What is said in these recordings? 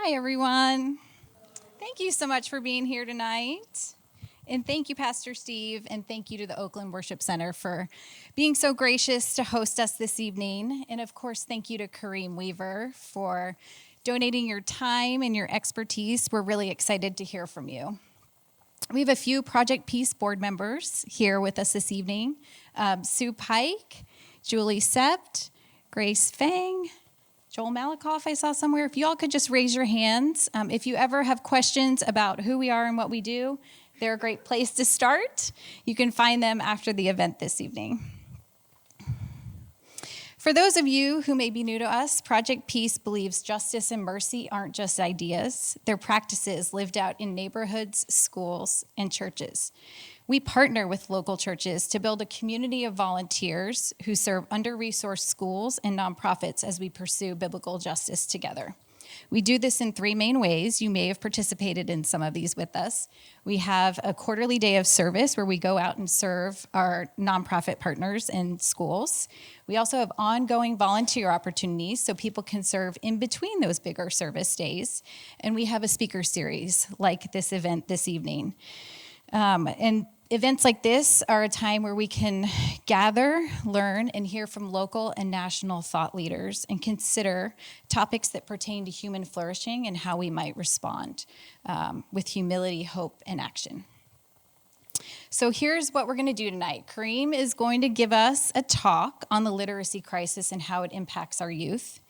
Hi, everyone. Thank you so much for being here tonight. And thank you, Pastor Steve, and thank you to the Oakland Worship Center for being so gracious to host us this evening. And of course, thank you to Kareem Weaver for donating your time and your expertise. We're really excited to hear from you. We have a few Project Peace board members here with us this evening. Sue Pike, Julie Sept, Grace Fang, Joel Malikoff, I saw somewhere. If you all could just raise your hands. If you ever have questions about who we are and what we do, they're a great place to start. You can find them after the event this evening. For those of you who may be new to us, Project Peace believes justice and mercy aren't just ideas. They're practices lived out in neighborhoods, schools, and churches. We partner with local churches to build a community of volunteers who serve under-resourced schools and nonprofits as we pursue biblical justice together. We do this in three main ways. You may have participated in some of these with us. We have a quarterly day of service where we go out and serve our nonprofit partners in schools. We also have ongoing volunteer opportunities so people can serve in between those bigger service days. And we have a speaker series like this event this evening. And events like this are a time where we can gather, learn, and hear from local and national thought leaders and consider topics that pertain to human flourishing and how we might respond with humility, hope, and action. So here's what we're going to do tonight. Kareem is going to give us a talk on the literacy crisis and how it impacts our youth.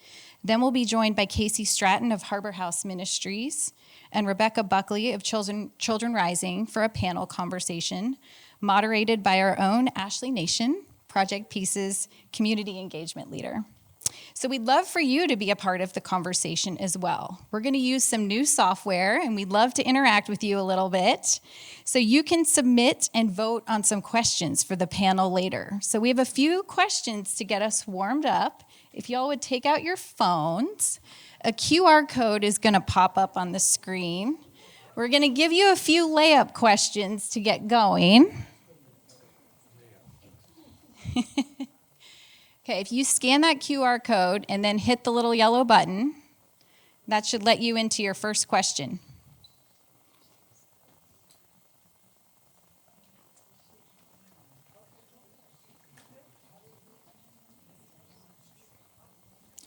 Then we'll be joined by Casey Stratton of Harbor House Ministries and Rebecca Buckley of Children Rising for a panel conversation moderated by our own Ashley Nation, Project Peace's community engagement leader. So we'd love for you to be a part of the conversation as well. We're going to use some new software, and we'd love to interact with you a little bit. So you can submit and vote on some questions for the panel later. So we have a few questions to get us warmed up. If y'all would take out your phones, a QR code is going to pop up on the screen. We're going to give you a few layup questions to get going. Okay, if you scan that QR code and then hit the little yellow button, that should let you into your first question.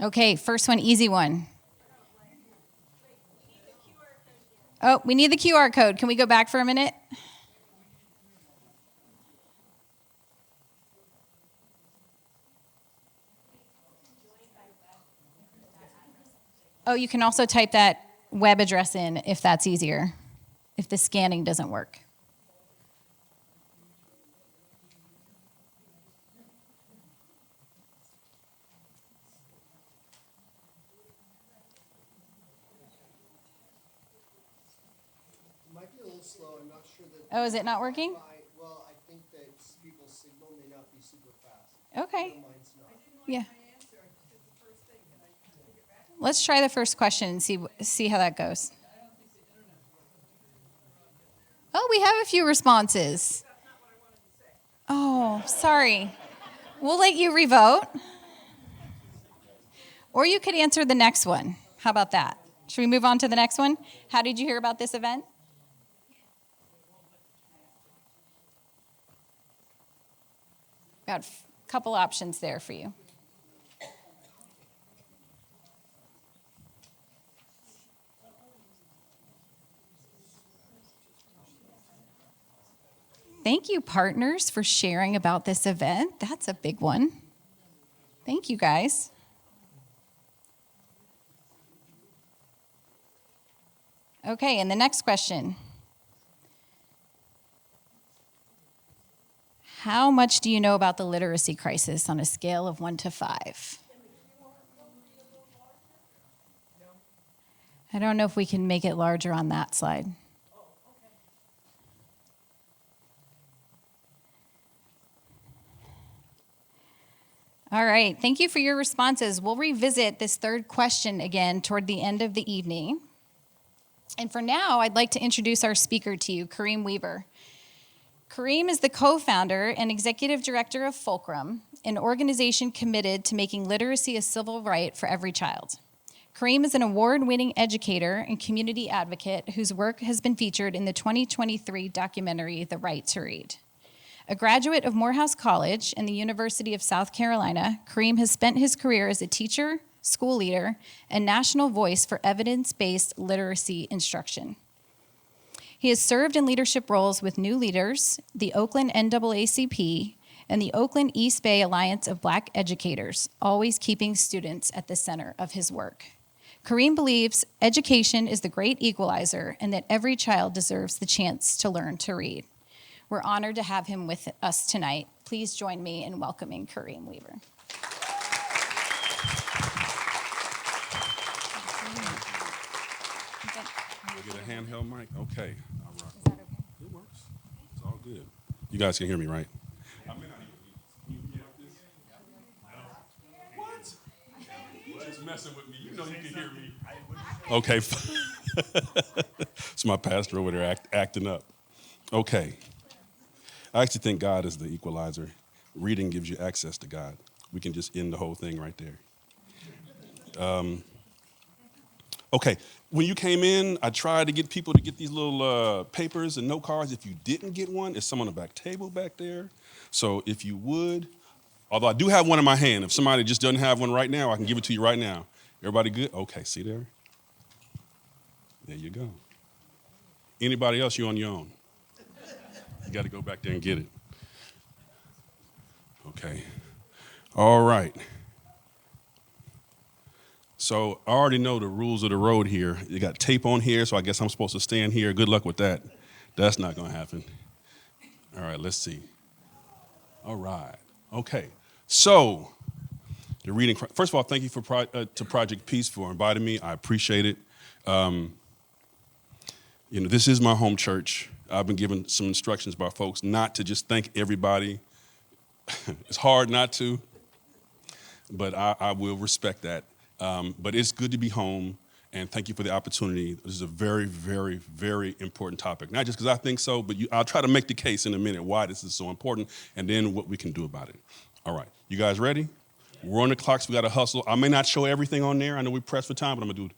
Okay, first one, easy one. Oh, we need the QR code. Can we go back for a minute? Oh, you can also type that web address in if that's easier, if the scanning doesn't work. It might be a little slow. I'm not sure that. Oh, is it not working? Well, I think that people's signal may not be super fast. Okay. Mine's not. Yeah. Let's try the first question and see how that goes. Oh, we have a few responses. Oh, sorry. We'll let you revote. Or you could answer the next one. How about that? Should we move on to the next one? How did you hear about this event? Got a couple options there for you. Thank you, partners, for sharing about this event. That's a big one. Thank you, guys. Okay, and the next question. How much do you know about the literacy crisis on a scale of 1 to 5? I don't know if we can make it larger on that slide. All right, thank you for your responses. We'll revisit this third question again toward the end of the evening. And for now, I'd like to introduce our speaker to you, Kareem Weaver. Kareem is the co-founder and executive director of FULCRUM, an organization committed to making literacy a civil right for every child. Kareem is an award-winning educator and community advocate whose work has been featured in the 2023 documentary, The Right to Read. A graduate of Morehouse College and the University of South Carolina, Kareem has spent his career as a teacher, school leader, and national voice for evidence-based literacy instruction. He has served in leadership roles with New Leaders, the Oakland NAACP, and the Oakland East Bay Alliance of Black Educators, always keeping students at the center of his work. Kareem believes education is the great equalizer and that every child deserves the chance to learn to read. We're honored to have him with us tonight. Please join me in welcoming Kareem Weaver. Get a handheld mic? Okay. All right. Is that okay? It works. It's all good. You guys can hear me, right? I may not hear you. What? You're just messing with me. You know you can hear me. Okay. It's my pastor over there acting up. Okay. I actually think God is the equalizer. Reading gives you access to God. We can just end the whole thing right there. Okay, when you came in, I tried to get people to get these little papers and note cards. If you didn't get one, there's some on the back table back there. So if you would, although I do have one in my hand. If somebody just doesn't have one right now, I can give it to you right now. Everybody good? Okay, see there? There you go. Anybody else, you're on your own. You got to go back there and get it. Okay. All right. So I already know the rules of the road here. You got tape on here, so I guess I'm supposed to stand here. Good luck with that. That's not going to happen. All right, let's see. All right. Okay. So the reading. First of all, thank you to Project Peace for inviting me. I appreciate it. This is my home church. I've been given some instructions by folks not to just thank everybody. It's hard not to, but I will respect that. But it's good to be home, and thank you for the opportunity. This is a very, very, very important topic. Not just because I think so, but I'll try to make the case in a minute why this is so important, and then what we can do about it. All right, you guys ready? We're on the clock, so we got to hustle. I may not show everything on there. I know we're pressed for time, but I'm going to do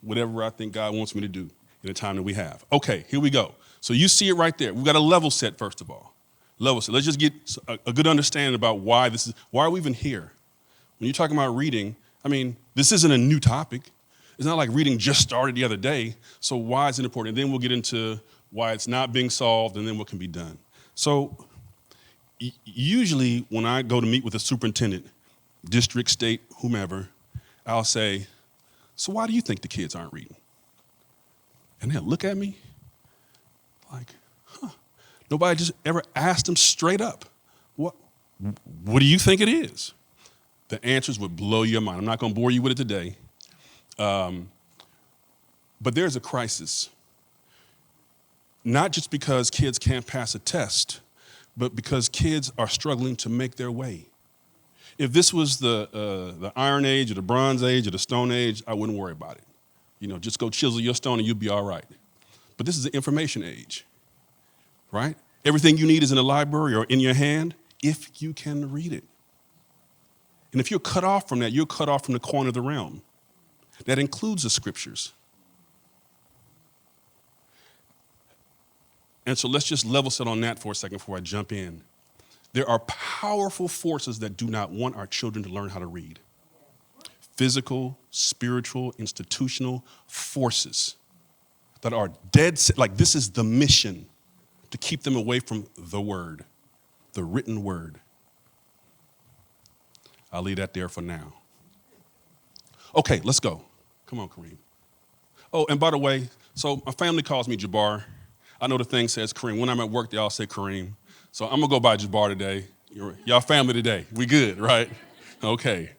whatever I think God wants me to do in the time that we have. Okay, here we go. So you see it right there. We've got a level set, first of all. Level set. Let's just get a good understanding about why are we even here? When you're talking about reading, I mean, this isn't a new topic. It's not like reading just started the other day. So why is it important? And then we'll get into why it's not being solved and then what can be done. So usually when I go to meet with a superintendent, district, state, whomever, I'll say, so why do you think the kids aren't reading? And they'll look at me like, nobody just ever asked them straight up, what do you think it is? The answers would blow your mind. I'm not going to bore you with it today. But there's a crisis. Not just because kids can't pass a test, but because kids are struggling to make their way. If this was the Iron Age or the Bronze Age or the Stone Age, I wouldn't worry about it. Just go chisel your stone and you'll be all right. But this is the information age, right? Everything you need is in a library or in your hand if you can read it. And if you're cut off from that, you're cut off from the corner of the realm. That includes the scriptures. And so let's just level set on that for a second before I jump in. There are powerful forces that do not want our children to learn how to read. Physical, spiritual, institutional forces that are dead set. Like this is the mission to keep them away from the word, the written word. I'll leave that there for now. Okay, let's go. Come on, Kareem. Oh, and by the way, so my family calls me Jabbar. I know the thing says Kareem. When I'm at work, they all say Kareem. So I'm going to go by Jabbar today. Y'all family today. We good, right? Okay.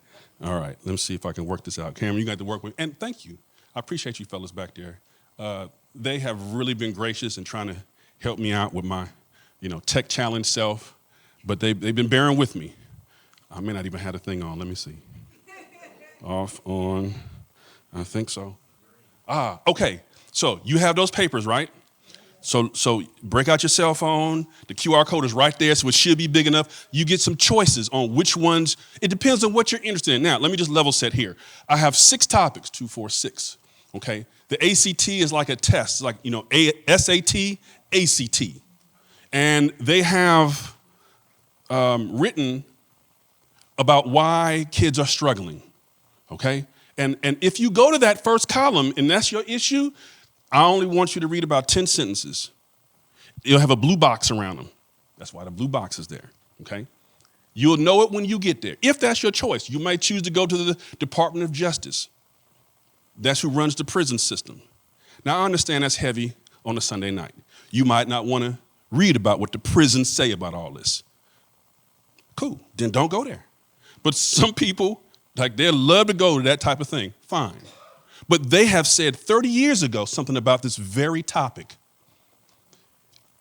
All right. Let me see if I can work this out. Cameron, you got to work with. And thank you. I appreciate you fellas back there. They have really been gracious in trying to help me out with my, tech challenge self. But they've been bearing with me. I may not even have a thing on. Let me see. Off, on. I think so. Okay. So you have those papers, right? So break out your cell phone. The QR code is right there, so it should be big enough. You get some choices on which ones. It depends on what you're interested in. Now, let me just level set here. I have 6 topics, 2, 4, 6, okay? The ACT is like a test, like, SAT, ACT. And they have written about why kids are struggling, okay? And if you go to that first column and that's your issue, I only want you to read about 10 sentences. You'll have a blue box around them. That's why the blue box is there, okay? You'll know it when you get there. If that's your choice, you might choose to go to the Department of Justice. That's who runs the prison system. Now, I understand that's heavy on a Sunday night. You might not want to read about what the prisons say about all this. Cool, then don't go there. But some people, they love to go to that type of thing. Fine. But they have said 30 years ago something about this very topic.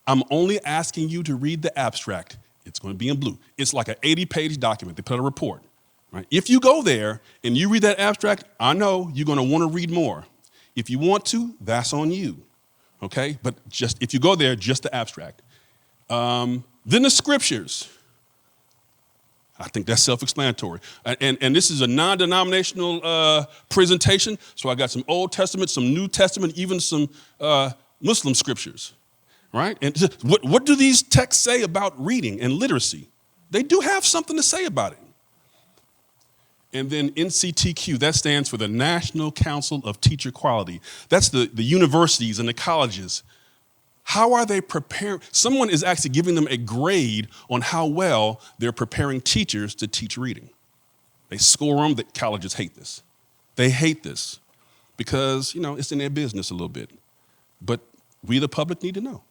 I'm only asking you to read the abstract. It's going to be in blue. It's like an 80-page document. They put a report. Right? If you go there and you read that abstract, I know you're going to want to read more. If you want to, that's on you. Okay? But just if you go there, just the abstract. Then the scriptures. I think that's self-explanatory. And this is a non-denominational presentation, so I got some Old Testament, some New Testament, even some Muslim scriptures, right? And what do these texts say about reading and literacy? They do have something to say about it. And then NCTQ, that stands for the National Council of Teacher Quality. That's the universities and the colleges. How are they preparing? Someone is actually giving them a grade on how well they're preparing teachers to teach reading. They score them. The colleges hate this. They hate this because, it's in their business a little bit. But we, the public, need to know,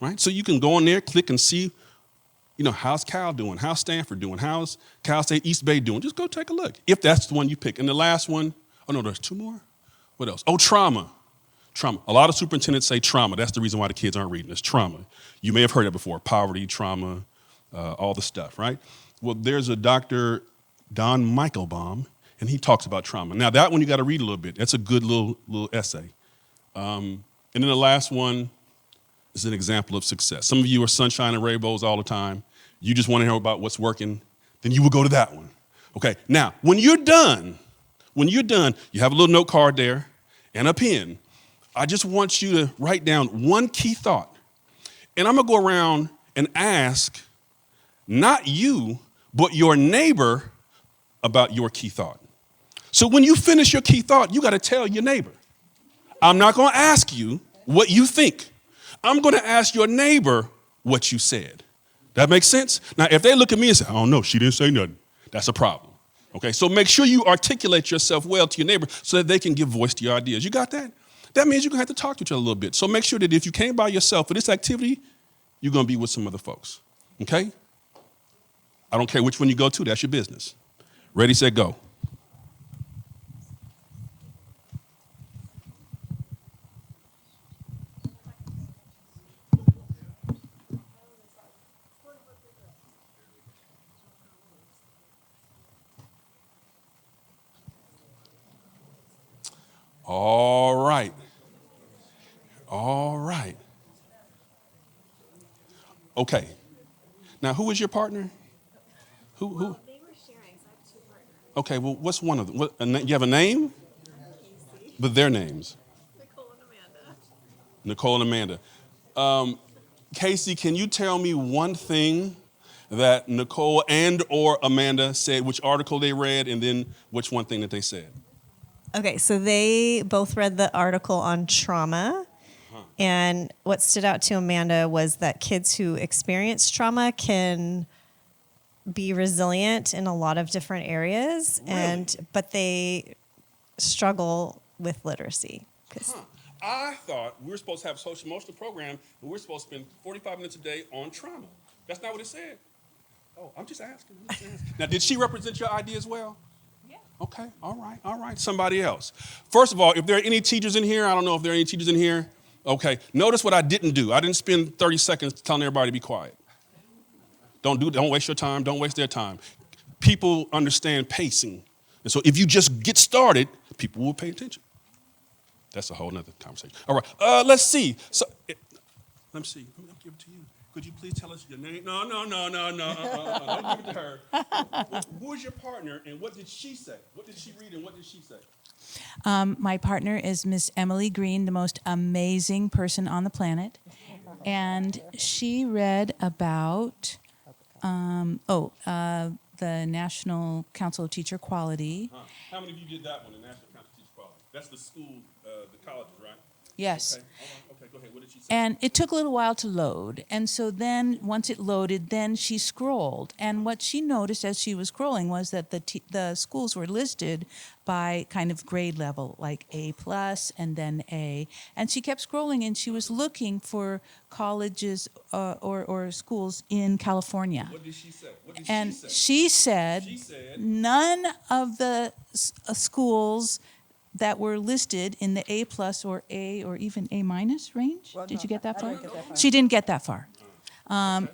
right? So you can go on there, click and see, how's Cal doing? How's Stanford doing? How's Cal State East Bay doing? Just go take a look, if that's the one you pick. And the last one, there's 2 more. What else? Oh, trauma. Trauma. A lot of superintendents say trauma. That's the reason why the kids aren't reading. It's trauma. You may have heard that before. Poverty, trauma, all the stuff, right? Well, there's a Dr. Don Michaelbaum, and he talks about trauma. Now, that one you got to read a little bit. That's a good little essay. And then the last one is an example of success. Some of you are sunshine and rainbows all the time. You just want to hear about what's working. Then you will go to that one. Okay. Now, when you're done, you have a little note card there and a pen. I just want you to write down one key thought. And I'm going to go around and ask not you, but your neighbor about your key thought. So when you finish your key thought, you got to tell your neighbor. I'm not going to ask you what you think. I'm going to ask your neighbor what you said. That makes sense? Now, if they look at me and say, I don't know, she didn't say nothing, that's a problem. Okay, so make sure you articulate yourself well to your neighbor so that they can give voice to your ideas. You got that? That means you're going to have to talk to each other a little bit. So make sure that if you came by yourself for this activity, you're going to be with some other folks. Okay? I don't care which one you go to. That's your business. Ready, set, go. All right. All right. Okay. Now, who is your partner? Who? They were sharing, so I have 2 partners. Okay, well, what's one of them? You have a name? Casey, But their names. Nicole, and Amanda. Nicole and Amanda. Casey, can you tell me one thing that Nicole and or Amanda said, which article they read, and then which one thing that they said? Okay, so they both read the article on trauma. And what stood out to Amanda was that kids who experience trauma can be resilient in a lot of different areas, Really? but they struggle with literacy. I thought we were supposed to have a social emotional program, and we're supposed to spend 45 minutes a day on trauma. That's not what it said. Oh, I'm just asking. Now, did she represent your idea as well? Yeah. Okay, all right. Somebody else. First of all, if there are any teachers in here, I don't know if there are any teachers in here. Okay, notice what I didn't do. I didn't spend 30 seconds telling everybody to be quiet. Don't waste your time. Don't waste their time. People understand pacing. And so if you just get started, people will pay attention. That's a whole nother conversation. All right, let's see. So Let me see. Let me give it to you. Could you please tell us your name? No. Don't give it to her. Who is your partner, and what did she say? What did she read, and what did she say? My partner is Miss Emily Green, the most amazing person on the planet. And she read about, the National Council of Teacher Quality. How many of you did that one, the National Council of Teacher Quality? That's the school, the colleges, right? Yes. Okay, go ahead. What did she say? And it took a little while to load. And so then, once it loaded, then she scrolled. And what she noticed as she was scrolling was that the schools were listed by kind of grade level, like A plus and then A. And she kept scrolling, and she was looking for colleges or schools in California. What did she say? And She said none of the schools that were listed in the A plus or A or even A minus range. Well, Did no, you get that I far? didn't get that far. She didn't get that far.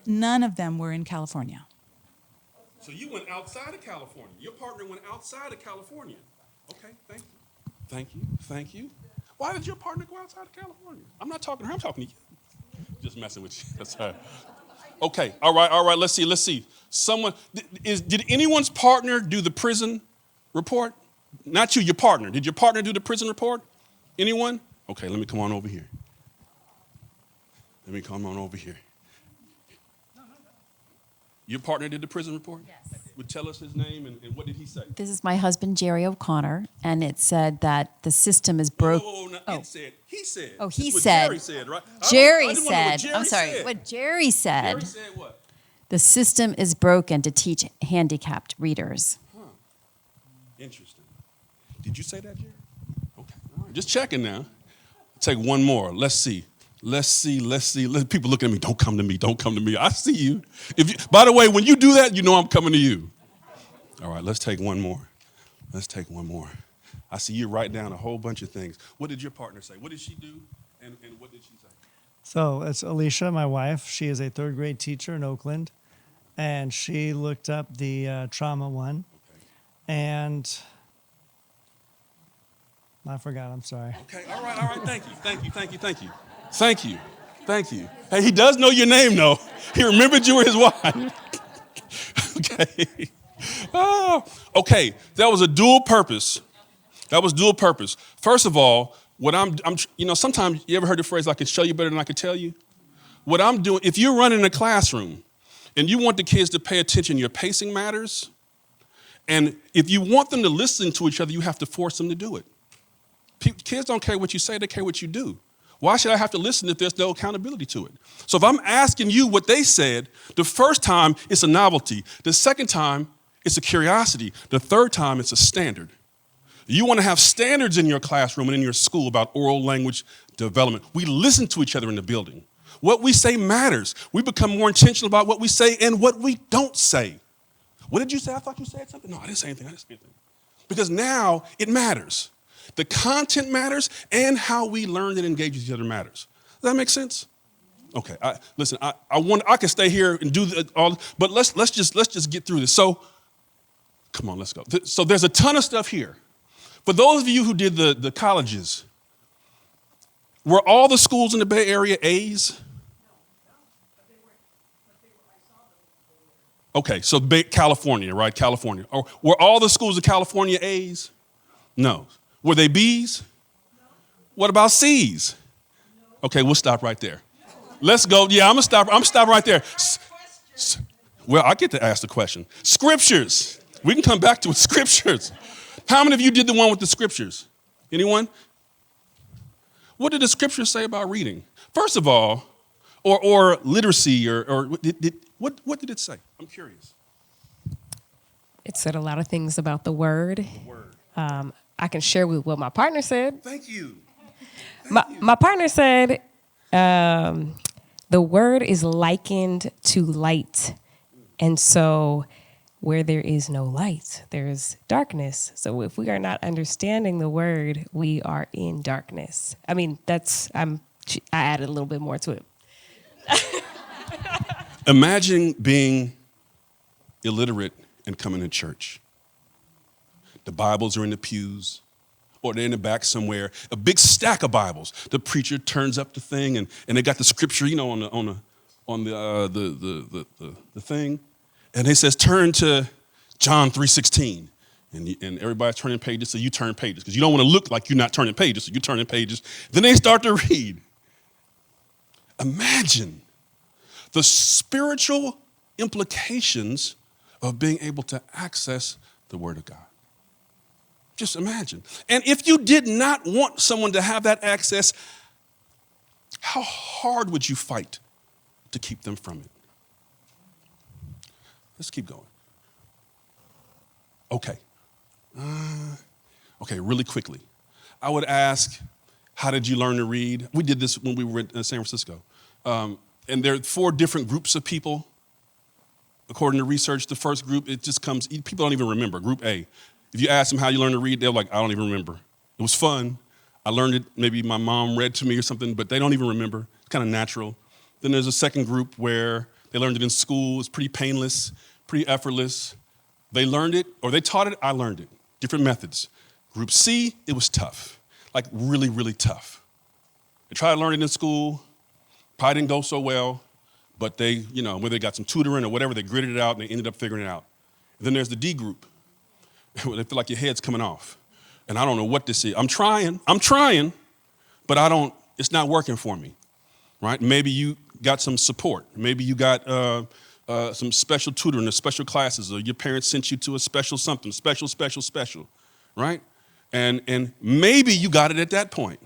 None of them were in California. So you went outside of California. Your partner went outside of California. Okay, thank you. Why did your partner go outside of California? I'm not talking to her, I'm talking to you. Just messing with you. That's her. Okay, all right, let's see. Did anyone's partner do the prison report? Not you, your partner. Did your partner do the prison report? Anyone? Okay, let me come on over here. Your partner did the prison report? Yes. Would tell us his name and what did he say? This is my husband, Jerry O'Connor, and it said that the system is broke. It said, he said. Oh, he This is what said. Jerry said, right? Jerry I just wanna know what said, Jerry I'm sorry, said. what Jerry said, Jerry said what? the system is broken to teach handicapped readers. Interesting. Did you say that, Jerry? Okay. All right. Just checking now. Take one more. Let's see. People looking at me. Don't come to me. I see you. By the way, when you do that, you know I'm coming to you. All right, let's take one more. I see you write down a whole bunch of things. What did your partner say? What did she do? And what did she say? So it's Alicia, my wife. She is a third grade teacher in Oakland, and she looked up the trauma one, and I forgot. I'm sorry. Okay, all right. Thank you. Hey, he does know your name, though. He remembered you were his wife. Okay. Oh, okay, that was dual purpose. First of all, what I'm sometimes you ever heard the phrase, I can show you better than I can tell you? What I'm doing, if you're running a classroom and you want the kids to pay attention, your pacing matters. And if you want them to listen to each other, you have to force them to do it. Kids don't care what you say, they care what you do. Why should I have to listen if there's no accountability to it? So if I'm asking you what they said, the first time it's a novelty. The second time it's a curiosity. The third time it's a standard. You want to have standards in your classroom and in your school about oral language development. We listen to each other in the building. What we say matters. We become more intentional about what we say and what we don't say. What did you say? I thought you said something. No, I didn't say anything. Because now it matters. The content matters and how we learn and engage with each other matters. Does that make sense? Okay. Listen. I can stay here and do all, but let's just get through this. So, come on, let's go. So there's a ton of stuff here. For those of you who did the colleges, were all the schools in the Bay Area A's? Okay, so California, right? California. Or were all the schools in California A's? No. Were they B's? No. What about C's? No. Okay, we'll stop right there. Let's go. Yeah, I'm stop right there. Well, I get to ask the question. Scriptures. We can come back to it. Scriptures. How many of you did the one with the scriptures? Anyone? What did the scriptures say about reading? First of all, or literacy, or what did it say? I'm curious. It said a lot of things about the word. The word. I can share with what my partner said. Thank you. My partner said the word is likened to light. And so where there is no light, there is darkness. So if we are not understanding the word, we are in darkness. I mean, I added a little bit more to it. Imagine being illiterate and coming to church. The Bibles are in the pews. or they're in the back somewhere, a big stack of Bibles. The preacher turns up the thing, and they got the scripture, on the thing, and he says, turn to John 3:16. And everybody's turning pages, so you turn pages, because you don't want to look like you're not turning pages, so you're turning pages. Then they start to read. Imagine the spiritual implications of being able to access the Word of God. Just imagine. And if you did not want someone to have that access, how hard would you fight to keep them from it? Let's keep going. Okay, really quickly. I would ask, how did you learn to read? We did this when we were in San Francisco. And there are 4 different groups of people. According to research, the first group, people don't even remember. Group A. If you ask them how you learn to read, they're like, I don't even remember. It was fun. I learned it, maybe my mom read to me or something, but they don't even remember. It's kind of natural. Then there's a second group where they learned it in school. It's pretty painless, pretty effortless. They learned it, or they taught it, I learned it. Different methods. Group C, it was tough, like really, really tough. They tried to learn it in school, probably didn't go so well, but they, whether they got some tutoring or whatever, they gritted it out and they ended up figuring it out. And then there's the D group, where they feel like your head's coming off. And I don't know what this is. I'm trying, but it's not working for me, right? Maybe you got some support. Maybe you got some special tutoring or special classes, or your parents sent you to a special something, special, right? And maybe you got it at that point.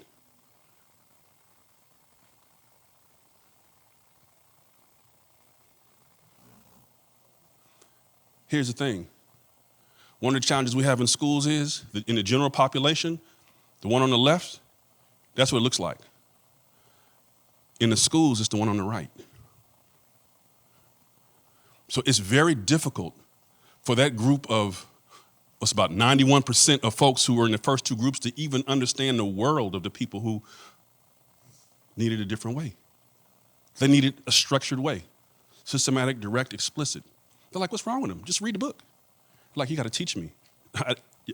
Here's the thing. One of the challenges we have in schools is that in the general population, the one on the left, that's what it looks like. In the schools, it's the one on the right. So it's very difficult for that group of, what's about 91% of folks who are in the first 2 groups to even understand the world of the people who needed a different way. They needed a structured way, systematic, direct, explicit. They're like, what's wrong with them? Just read the book. Like, you got to teach me.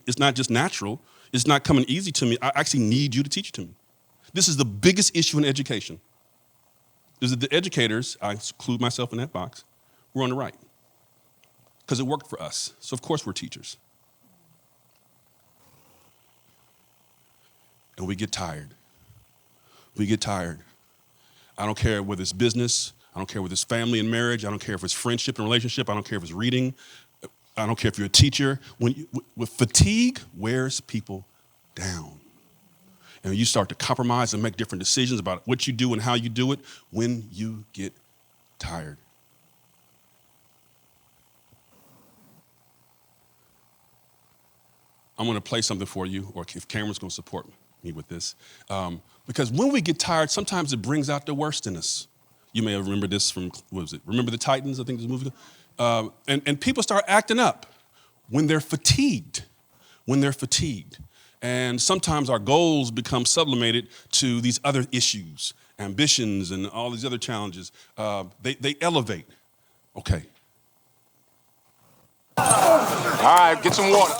It's not just natural. It's not coming easy to me. I actually need you to teach it to me. This is the biggest issue in education. Is that the educators, I include myself in that box, we're on the right. Because it worked for us. So, of course, we're teachers. And we get tired. I don't care whether it's business. I don't care whether it's family and marriage. I don't care if it's friendship and relationship. I don't care if it's reading. I don't care if you're a teacher. With fatigue wears people down. And you start to compromise and make different decisions about what you do and how you do it when you get tired. I'm going to play something for you, or if Cameron's going to support me with this. Because when we get tired, sometimes it brings out the worst in us. You may have remembered this from, what was it? Remember the Titans, I think this movie? And people start acting up when they're fatigued. And sometimes our goals become sublimated to these other issues, ambitions, and all these other challenges. They elevate. Okay. All right, get some water.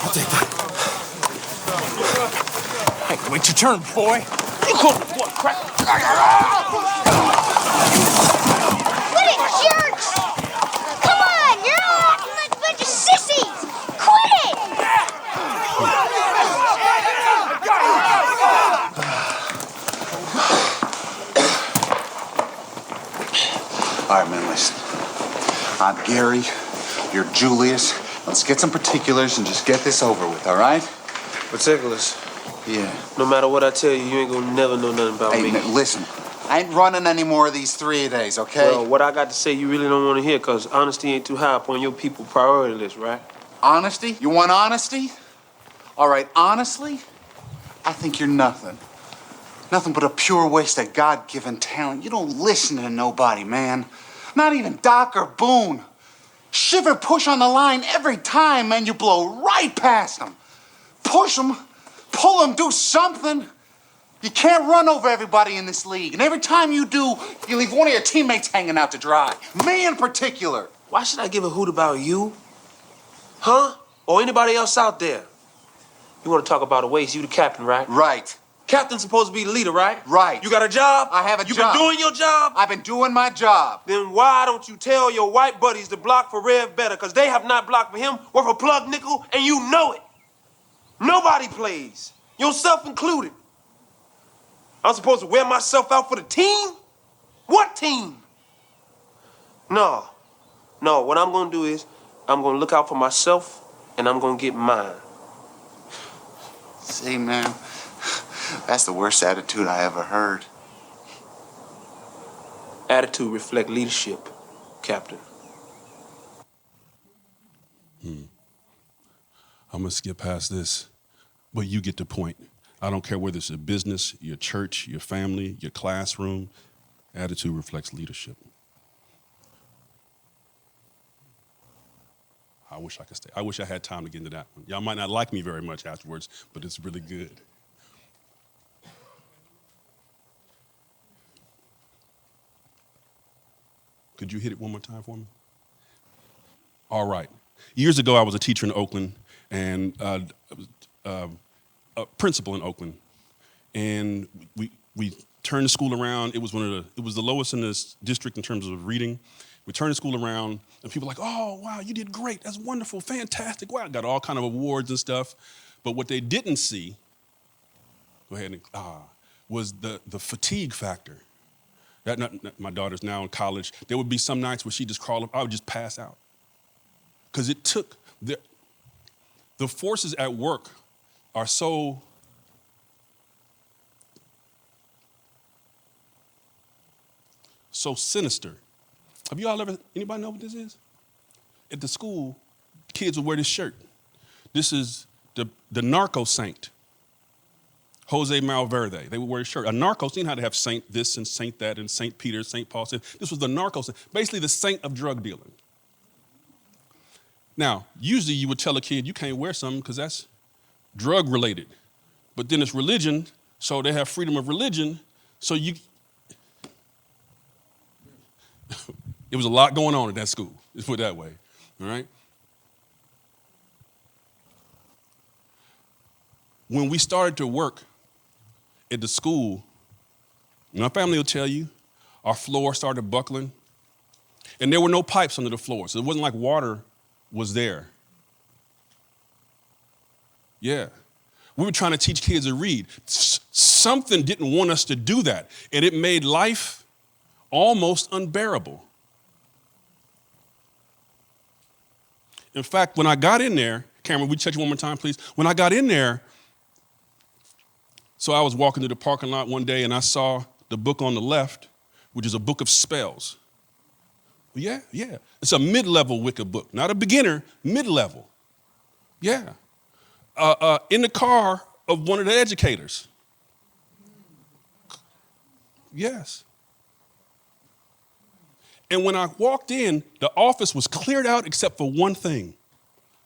I'll take that. Hey, wait your turn, boy. You call me what, crap? Quit it, jerks! Come on, you're all acting like a bunch of sissies! Quit it! All right, man, listen. I'm Gary. You're Julius. Let's get some particulars and just get this over with, all right? Particulars? Yeah. No matter what I tell you, you ain't gonna never know nothing about Hey, me. man, listen. I ain't running any more of these 3-a-days, okay? Well, what I got to say you really don't want to hear, because honesty ain't too high up on your people priority list, right? Honesty? You want honesty? All right, honestly, I think you're nothing. Nothing but a pure waste of God-given talent. You don't listen to nobody, man. Not even Doc or Boone. Shiver push on the line every time, man. You blow right past them. Push them, pull them, do something. You can't run over everybody in this league. And every time you do, you leave one of your teammates hanging out to dry. Me in particular. Why should I give a hoot about you? Huh? or anybody else out there, you want to talk about a waste, you the captain, right? Right. Captain's supposed to be the leader, right? Right. You got a job? I have a you job. You been doing your job? I've been doing my job. Then why don't you tell your white buddies to block for Rev better? Because they have not blocked for him worth a plug nickel, and you know it. Nobody plays, yourself included. I'm supposed to wear myself out for the team? What team? No, what I'm gonna do is I'm gonna look out for myself and I'm gonna get mine. See, man, that's the worst attitude I ever heard. Attitude reflect leadership, Captain. I'm gonna skip past this, but you get the point. I don't care whether it's a business, your church, your family, your classroom. Attitude reflects leadership. I wish I could stay. I wish I had time to get into that one. Y'all might not like me very much afterwards, but it's really good. Could you hit it one more time for me? All right. Years ago, I was a teacher in Oakland and a principal in Oakland, and we turned the school around. It was the lowest in this district in terms of reading. We turned the school around, and people were like, "Oh, wow, you did great. That's wonderful, fantastic. Wow," got all kind of awards and stuff. But what they didn't see, was the fatigue factor. My daughter's now in college. There would be some nights where she'd just crawl up. I would just pass out. Because it took, the forces at work are so sinister. Have you all anybody know what this is? At the school, kids would wear this shirt. This is the narco saint, Jose Malverde. They would wear a shirt. A narco, you know how to have saint this and saint that and Saint Peter, Saint Paul. This was the narco saint, basically the saint of drug dealing. Now, usually you would tell a kid, you can't wear something because that's drug related. But then it's religion, so they have freedom of religion. So it was a lot going on at that school, let's put it that way, all right? When we started to work at the school, my family will tell you, our floor started buckling, and there were no pipes under the floor, so it wasn't like water was there. Yeah. We were trying to teach kids to read. Something didn't want us to do that, and it made life almost unbearable. In fact, when I got in there, Cameron, would you check it one more time, please? When I got in there, so I was walking to the parking lot one day and I saw the book on the left, which is a book of spells. Yeah. It's a mid-level Wicca book, not a beginner, mid-level. Yeah. In the car of one of the educators. Yes. And when I walked in, the office was cleared out except for one thing.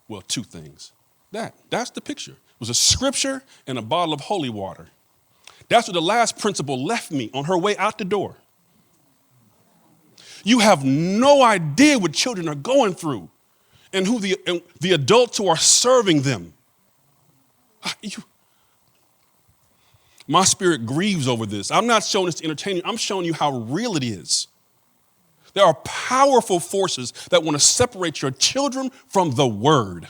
Well, two things. That's the picture. It was a scripture and a bottle of holy water. That's what the last principal left me on her way out the door. You have no idea what children are going through and who the adults who are serving them. My spirit grieves over this. I'm not showing this to entertain you. I'm showing you how real it is. There are powerful forces that want to separate your children from the word.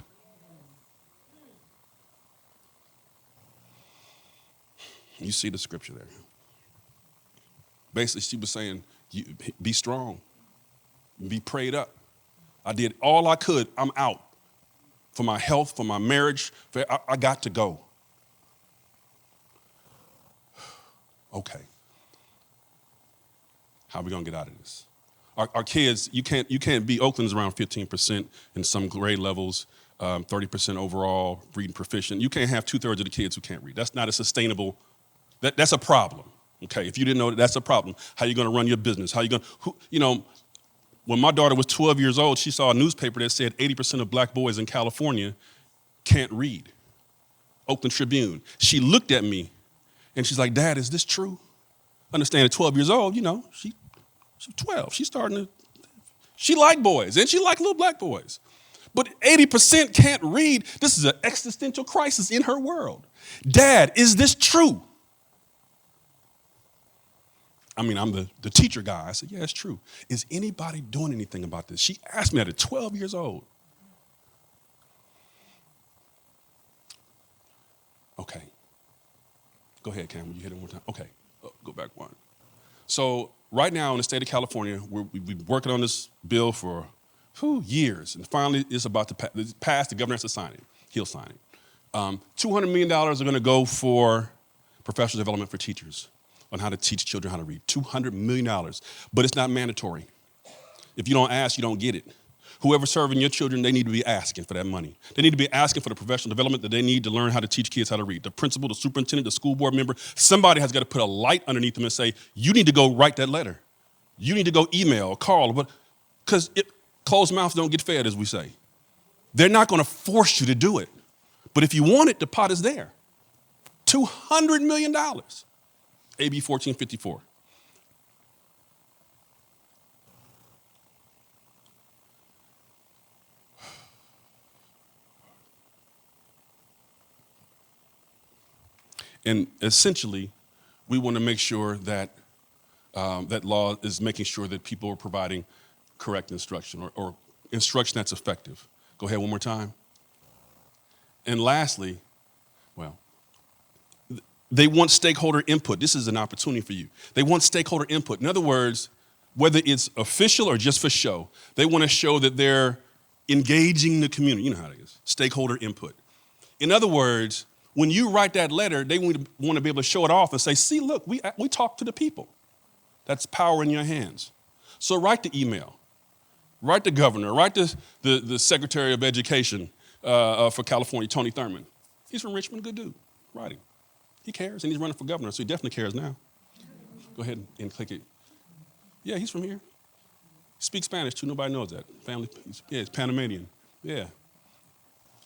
You see the scripture there. Basically, she was saying, be strong, be prayed up. I did all I could. I'm out for my health, for my marriage. I got to go. Okay. How are we going to get out of this? Our kids, you can't be, Oakland's around 15% in some grade levels, 30% overall reading proficient. You can't have 2/3 of the kids who can't read. That's not a sustainable, that's a problem. Okay, if you didn't know that, that's a problem. How are you going to run your business? How are you going to, when my daughter was 12 years old, she saw a newspaper that said 80% of black boys in California can't read. Oakland Tribune. She looked at me and she's like, Dad, is this true? Understand at 12 years old, she's 12. She's starting to, she liked boys and she liked little black boys. but 80% can't read. This is an existential crisis in her world. Dad, is this true? I mean, I'm the teacher guy. I said, yeah, it's true. Is anybody doing anything about this? She asked me that at 12 years old. Okay. Go ahead, Cam. Will you hit it one time? Okay. Go back one. So right now in the state of California, we've been working on this bill for years. And finally, it's about to pass. The governor has to sign it. He'll sign it. $200 million are going to go for professional development for teachers on how to teach children how to read. $200 million. But it's not mandatory. If you don't ask, you don't get it. Whoever's serving your children, they need to be asking for that money. They need to be asking for the professional development that they need to learn how to teach kids how to read. The principal, the superintendent, the school board member, somebody has got to put a light underneath them and say, you need to go write that letter. You need to go email, call, because closed mouths don't get fed, as we say. They're not going to force you to do it. But if you want it, the pot is there. $200 million. AB 1454. And essentially, we want to make sure that that law is making sure that people are providing correct instruction or instruction that's effective. Go ahead one more time. And lastly, well, they want stakeholder input. This is an opportunity for you. They want stakeholder input. In other words, whether it's official or just for show, they want to show that they're engaging the community. You know how it is, stakeholder input. In other words, when you write that letter, they want to be able to show it off and say, see, look, we talk to the people. That's power in your hands. So write the email. Write the governor. Write the Secretary of Education for California, Tony Thurmond. He's from Richmond, good dude. Write him. He cares, and he's running for governor, so he definitely cares now. Go ahead and click it. Yeah, he's from here. Speaks Spanish, too. Nobody knows that. Family, yeah, it's Panamanian. Yeah.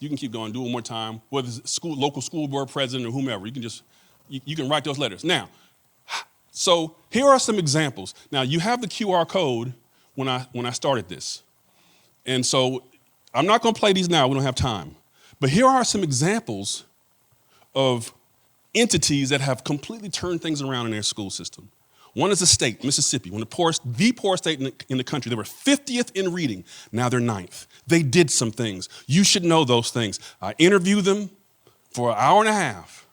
You can keep going, do it one more time, whether it's local school board president or whomever. You can just, you can write those letters. Now, so here are some examples. Now, you have the QR code when I started this. And so I'm not going to play these now. We don't have time. But here are some examples of entities that have completely turned things around in their school system. One is a state, Mississippi, the poorest state in the country. They were 50th in reading. Now they're 9th. They did some things. You should know those things. I interviewed them for an hour and a half,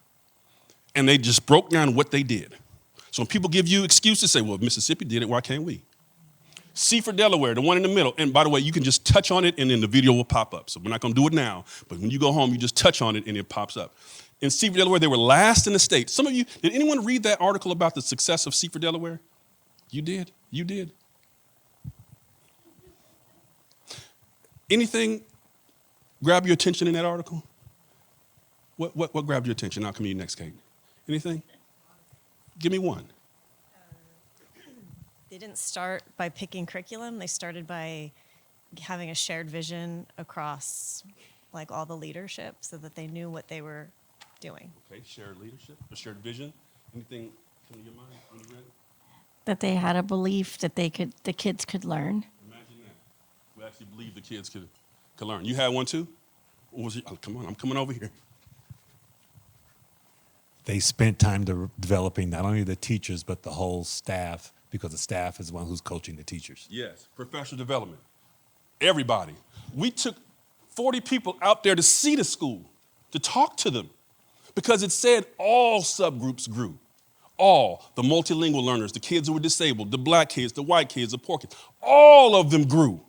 and they just broke down what they did. So when people give you excuses, say, well, if Mississippi did it, why can't we? C for Delaware, the one in the middle. And by the way, you can just touch on it, and then the video will pop up. So we're not going to do it now, but when you go home, you just touch on it, and it pops up. In C for Delaware, they were last in the state. Some of you, did anyone read that article about the success of C for Delaware? You did? You did? Anything grab your attention in that article? What grabbed your attention? I'll come to you next, Kate. Anything? Give me one. They didn't start by picking curriculum. They started by having a shared vision across like all the leadership so that they knew what they were doing. Okay, shared leadership, a shared vision. Anything come to your mind when you read it? That they had a belief that the kids could learn. Imagine that. We actually believe the kids could learn. You had one too? What was it? Oh, come on, I'm coming over here. They spent time developing not only the teachers, but the whole staff, because the staff is the one who's coaching the teachers. Yes, professional development. Everybody. We took 40 people out there to see the school, to talk to them, because it said all subgroups grew. All, the multilingual learners, the kids who were disabled, the black kids, the white kids, the poor kids, all of them grew.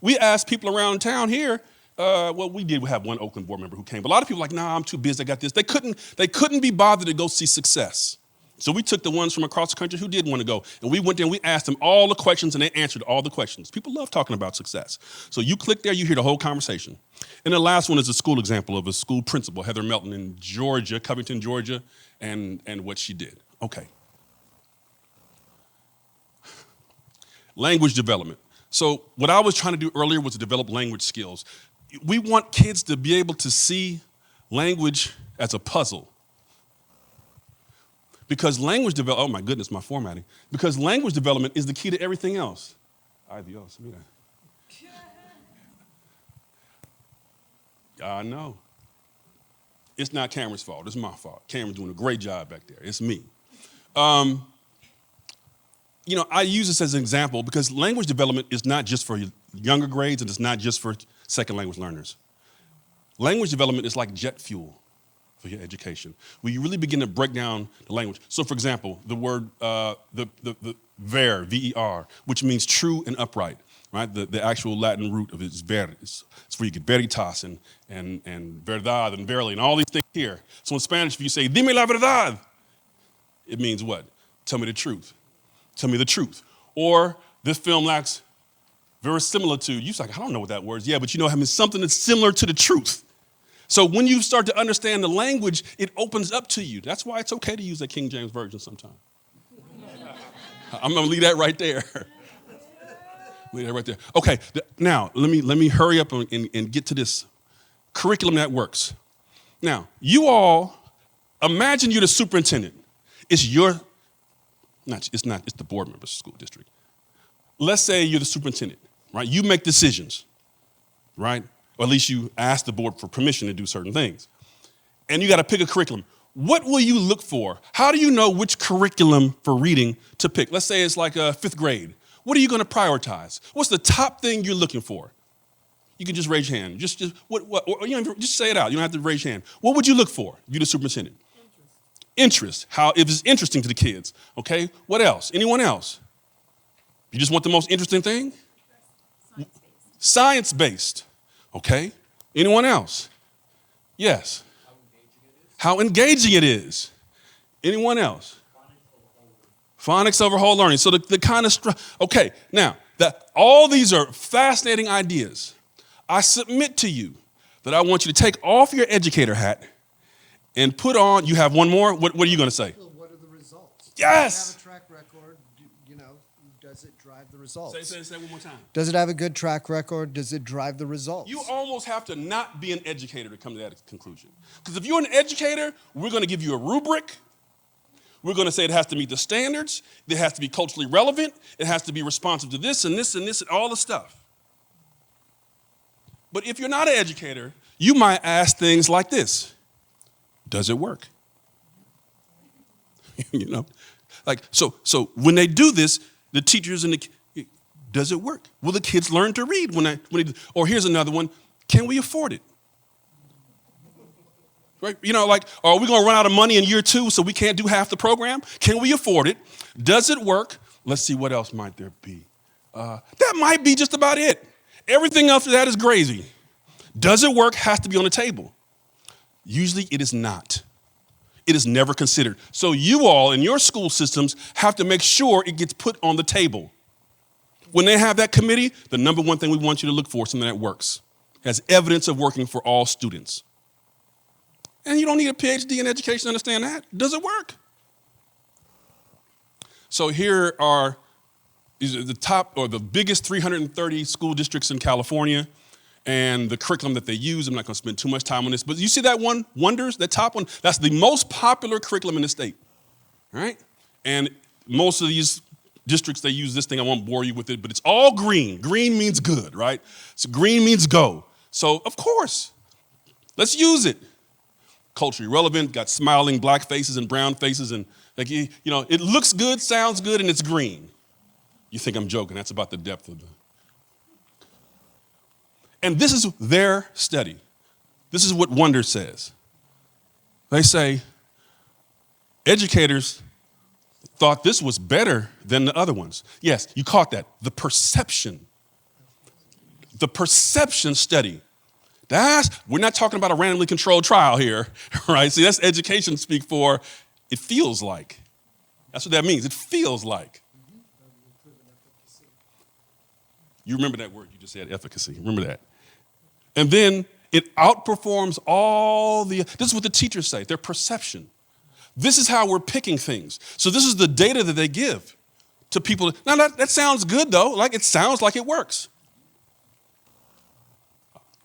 We asked people around town here, we did have one Oakland board member who came, but a lot of people were like, nah, I'm too busy, I got this. They couldn't be bothered to go see success. So we took the ones from across the country who did want to go, and we went there and we asked them all the questions, and they answered all the questions. People love talking about success. So you click there, you hear the whole conversation. And the last one is a school example of a school principal, Heather Melton in Georgia, Covington, Georgia, and what she did. Okay. Language development. So what I was trying to do earlier was to develop language skills. We want kids to be able to see language as a puzzle. Because language development, oh my goodness, my formatting. Because language development is the key to everything else. Ay Dios, mira. I know. It's not Cameron's fault. It's my fault. Cameron's doing a great job back there. It's me. I use this as an example because language development is not just for younger grades and it's not just for second language learners. Language development is like jet fuel for your education, where you really begin to break down the language. So, for example, the word, the ver, V-E-R, which means true and upright, right? The actual Latin root of it is ver. It's where you get veritas and verdad and verily and all these things here. So in Spanish, if you say, dime la verdad, it means what? Tell me the truth. Tell me the truth. Or this film lacks very similar to, you're like, I don't know what that word is. Yeah, but you know, having something that's similar to the truth. So when you start to understand the language, it opens up to you. That's why it's okay to use the King James Version sometime. I'm gonna leave that right there. Leave that right there. Okay, now let me hurry up and get to this curriculum that works. Now, you all, imagine you're the superintendent. It's the board member of the school district. Let's say you're the superintendent, right? You make decisions, right? Or at least you ask the board for permission to do certain things. And you got to pick a curriculum. What will you look for? How do you know which curriculum for reading to pick? Let's say it's like fifth grade. What are you going to prioritize? What's the top thing you're looking for? You can just raise your hand. Just say it out. You don't have to raise your hand. What would you look for? You the superintendent. Interest. How if it's interesting to the kids. Okay. What else? Anyone else? You just want the most interesting thing? Science-based. Okay. Anyone else? Yes. How engaging it is. Anyone else? Phonics over whole learning. So the kind of okay. Now all these are fascinating ideas. I submit to you that I want you to take off your educator hat and put on. You have one more. What are you going to say? Well, what are the results? Yes. Does it have a track record? Does it drive the results? Say one more time. Does it have a good track record? Does it drive the results? You almost have to not be an educator to come to that conclusion. Because if you're an educator, we're going to give you a rubric. We're going to say it has to meet the standards. It has to be culturally relevant. It has to be responsive to this and this and this and all the stuff. But if you're not an educator, you might ask things like this. Does it work? So when they do this, the teachers and does it work? Will the kids learn to read or here's another one, can we afford it? Right? Are we going to run out of money in year 2 so we can't do half the program? Can we afford it? Does it work? Let's see, what else might there be? That might be just about it. Everything after that is crazy. Does it work has to be on the table. Usually it is not. It is never considered. So you all in your school systems have to make sure it gets put on the table. When they have that committee, the number one thing we want you to look for is something that works, has evidence of working for all students. And you don't need a PhD in education to understand that. Does it work? So here are the top or the biggest 330 school districts in California and the curriculum that they use. I'm not going to spend too much time on this, but you see that one, Wonders, that top one? That's the most popular curriculum in the state, right? And most of these districts, they use this thing. I won't bore you with it, but it's all green. Green means good, right? So green means go. So of course, let's use it. Culturally relevant, got smiling black faces and brown faces, and it looks good, sounds good, and it's green. You think I'm joking? That's about the depth of the. And this is their study. This is what Wonder says. They say educators thought this was better than the other ones. Yes, you caught that. The perception study. We're not talking about a randomly controlled trial here, right? See, that's education speak for it feels like. That's what that means. It feels like. You remember that word you just said, efficacy. Remember that. And then it outperforms this is what the teachers say, their perception. This is how we're picking things. So this is the data that they give to people. Now that sounds good though, like it sounds like it works.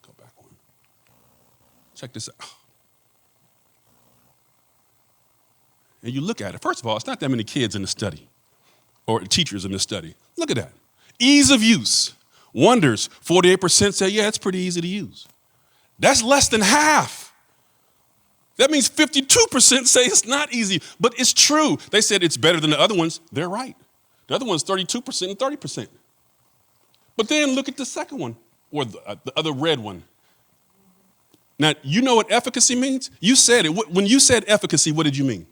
Go back one. Check this out. And you look at it. First of all, it's not that many kids in the study or teachers in the study. Look at that. Ease of use. Wonders, 48% say, yeah, it's pretty easy to use. That's less than half. That means 52% say it's not easy, but it's true. They said it's better than the other ones. They're right. The other one's 32% and 30%. But then look at the second one, or the other red one. Now, you know what efficacy means? You said it. When you said efficacy, what did you mean?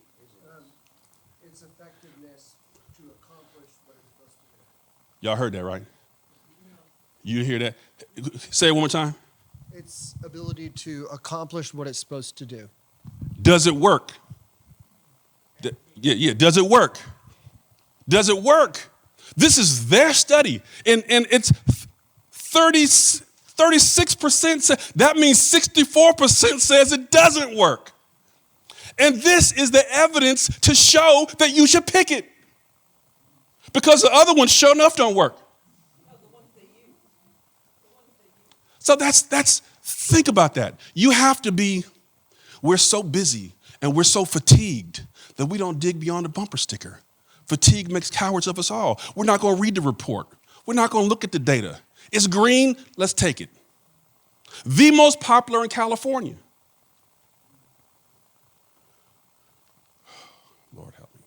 It's effectiveness to accomplish what it's supposed to do. Y'all heard that, right? You hear that? Say it one more time. Its ability to accomplish what it's supposed to do. Does it work? Yeah. Does it work? Does it work? This is their study, and it's 36%. That means 64% says it doesn't work. And this is the evidence to show that you should pick it, because the other ones, sure enough, don't work. So think about that. You have to be. We're so busy and we're so fatigued that we don't dig beyond the bumper sticker. Fatigue makes cowards of us all. We're not going to read the report. We're not going to look at the data. It's green, let's take it. The most popular in California. Lord help me.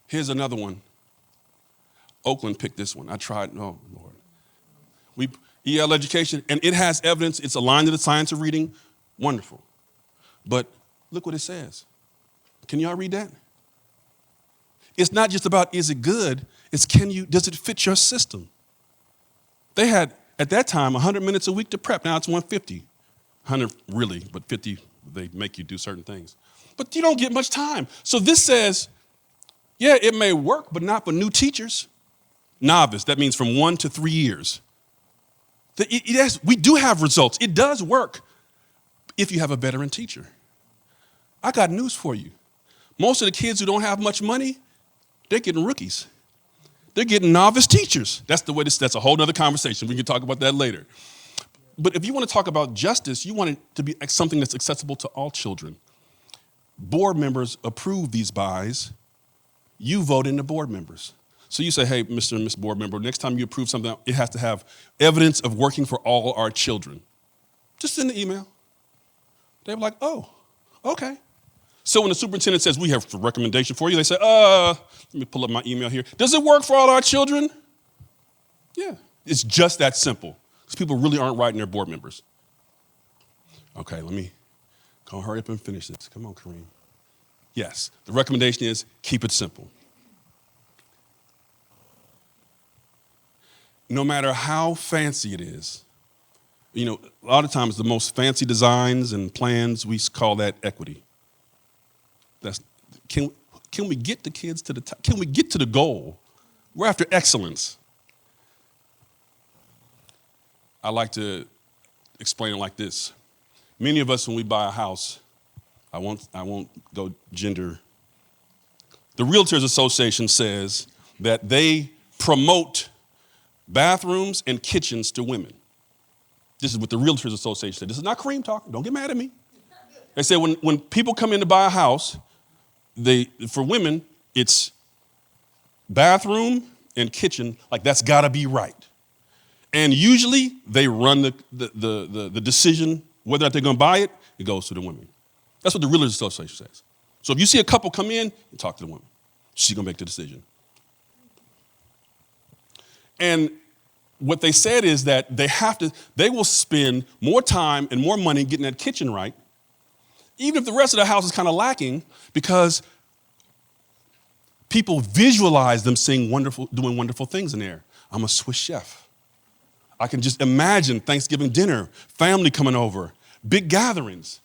Here's another one. Oakland picked this one. I tried, oh Lord. EL education, and it has evidence. It's aligned to the science of reading. Wonderful. But look what it says. Can y'all read that? It's not just about is it good, it's does it fit your system? They had, at that time, 100 minutes a week to prep. Now it's 150. 100 really, but 50, they make you do certain things. But you don't get much time. So this says, yeah, it may work, but not for new teachers. Novice, that means from 1 to 3 years. We do have results. It does work if you have a veteran teacher. I got news for you. Most of the kids who don't have much money, they're getting rookies. They're getting novice teachers. That's a whole other conversation. We can talk about that later. But if you want to talk about justice, you want it to be something that's accessible to all children. Board members approve these buys. You vote in the board members. So you say, hey, Mr. and Miss Board Member, next time you approve something, it has to have evidence of working for all our children. Just send the email. They're like, oh, okay. So when the superintendent says, we have a recommendation for you, they say, let me pull up my email here. Does it work for all our children? Yeah, it's just that simple. Because people really aren't writing their board members. Okay, let me go hurry up and finish this. Come on, Kareem. Yes, the recommendation is keep it simple. No matter how fancy it is, a lot of times the most fancy designs and plans, we call that equity. Can we get the kids to the top? Can we get to the goal? We're after excellence. I like to explain it like this. Many of us, when we buy a house, I won't go gender. The Realtors Association says that they promote bathrooms and kitchens to women. This is what the Realtors Association said. This is not Kareem talking. Don't get mad at me. They say when people come in to buy a house, for women, it's bathroom and kitchen, like that's got to be right. And usually they run the decision, whether or not they're going to buy it, it goes to the women. That's what the Realtors Association says. So if you see a couple come in, you talk to the woman. She's going to make the decision. And what they said is that they will spend more time and more money getting that kitchen right, even if the rest of the house is kind of lacking, because people visualize them doing wonderful things in there. I'm a Swiss chef. I can just imagine Thanksgiving dinner, family coming over, big gatherings,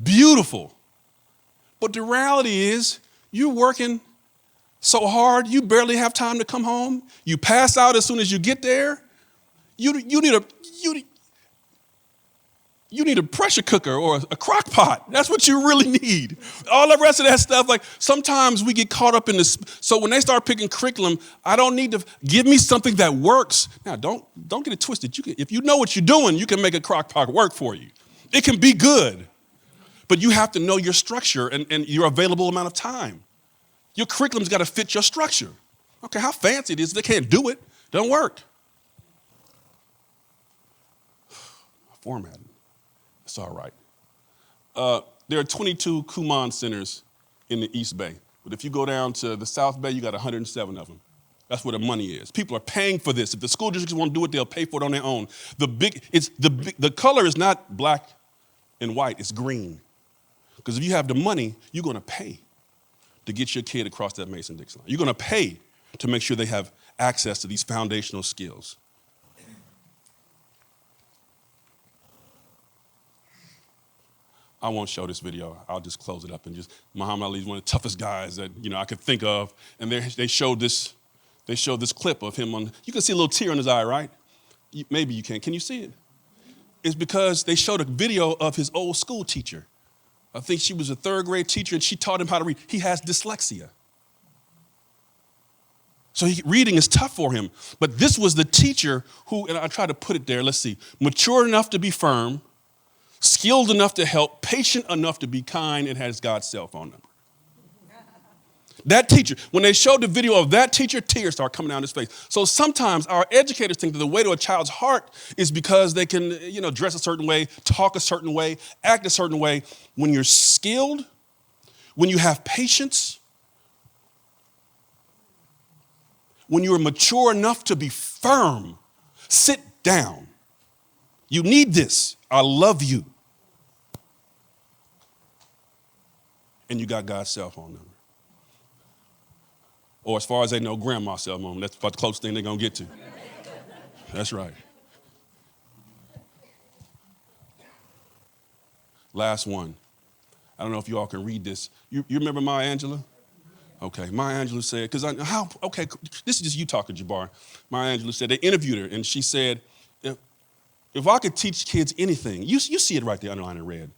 beautiful. But the reality is, you're working so hard, you barely have time to come home. You pass out as soon as you get there. You need a pressure cooker or a crock pot. That's what you really need. All the rest of that stuff, like sometimes we get caught up in this. So when they start picking curriculum, I don't need to give me something that works. Now, don't get it twisted. If you know what you're doing, you can make a crock pot work for you. It can be good. But you have to know your structure and your available amount of time. Your curriculum's got to fit your structure. Okay, how fancy it is, they can't do it. Doesn't work. Formatting. It's all right. There are 22 Kumon centers in the East Bay. But if you go down to the South Bay, you got 107 of them. That's where the money is. People are paying for this. If the school districts want to do it, they'll pay for it on their own. The color is not black and white, it's green. Because if you have the money, you're going to pay to get your kid across that Mason-Dixon line. You're going to pay to make sure they have access to these foundational skills. I won't show this video. I'll just close it up and just, Muhammad Ali is one of the toughest guys that I could think of. And they showed this clip of him on, you can see a little tear in his eye, right? Maybe you can. Can you see it? It's because they showed a video of his old school teacher. I think she was a third grade teacher and she taught him how to read. He has dyslexia. So reading is tough for him. But this was the teacher who, and I try to put it there, let's see, mature enough to be firm, skilled enough to help, patient enough to be kind, and has God's cell phone number. That teacher, when they showed the video of that teacher, tears start coming down his face. So sometimes our educators think that the way to a child's heart is because they can, dress a certain way, talk a certain way, act a certain way. When you're skilled, when you have patience, when you're mature enough to be firm, sit down. You need this. I love you. And you got God's cell phone number. Or as far as they know, grandma's cell phone. That's about the closest thing they're going to get to. That's right. Last one. I don't know if you all can read this. You remember Maya Angelou? Okay, Maya Angelou said, this is just you talking, Jabbar. Maya Angelou said, they interviewed her, and she said, if I could teach kids anything, you see it right there underlined in red.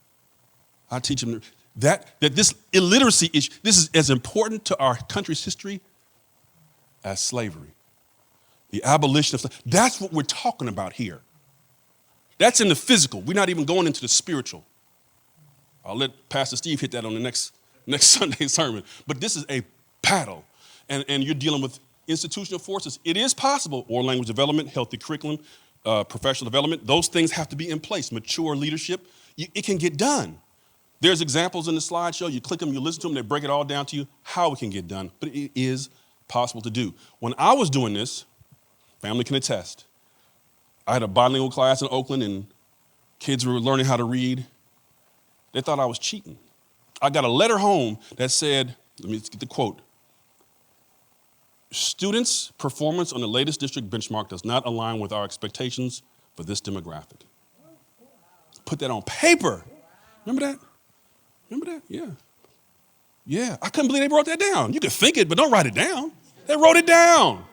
I teach them that this illiteracy issue, this is as important to our country's history as slavery. The abolition of slavery. That's what we're talking about here. That's in the physical. We're not even going into the spiritual. I'll let Pastor Steve hit that on the next Sunday's sermon. But this is a battle. And you're dealing with institutional forces. It is possible, oral language development, healthy curriculum, professional development, those things have to be in place. Mature leadership, it can get done. There's examples in the slideshow. You click them, you listen to them, they break it all down to you, how it can get done. But it is possible to do. When I was doing this, family can attest, I had a bilingual class in Oakland and kids were learning how to read. They thought I was cheating. I got a letter home that said, let me get the quote, students' performance on the latest district benchmark does not align with our expectations for this demographic. Put that on paper. Remember that? Remember that? Yeah. Yeah, I couldn't believe they wrote that down. You could think it, but don't write it down. They wrote it down.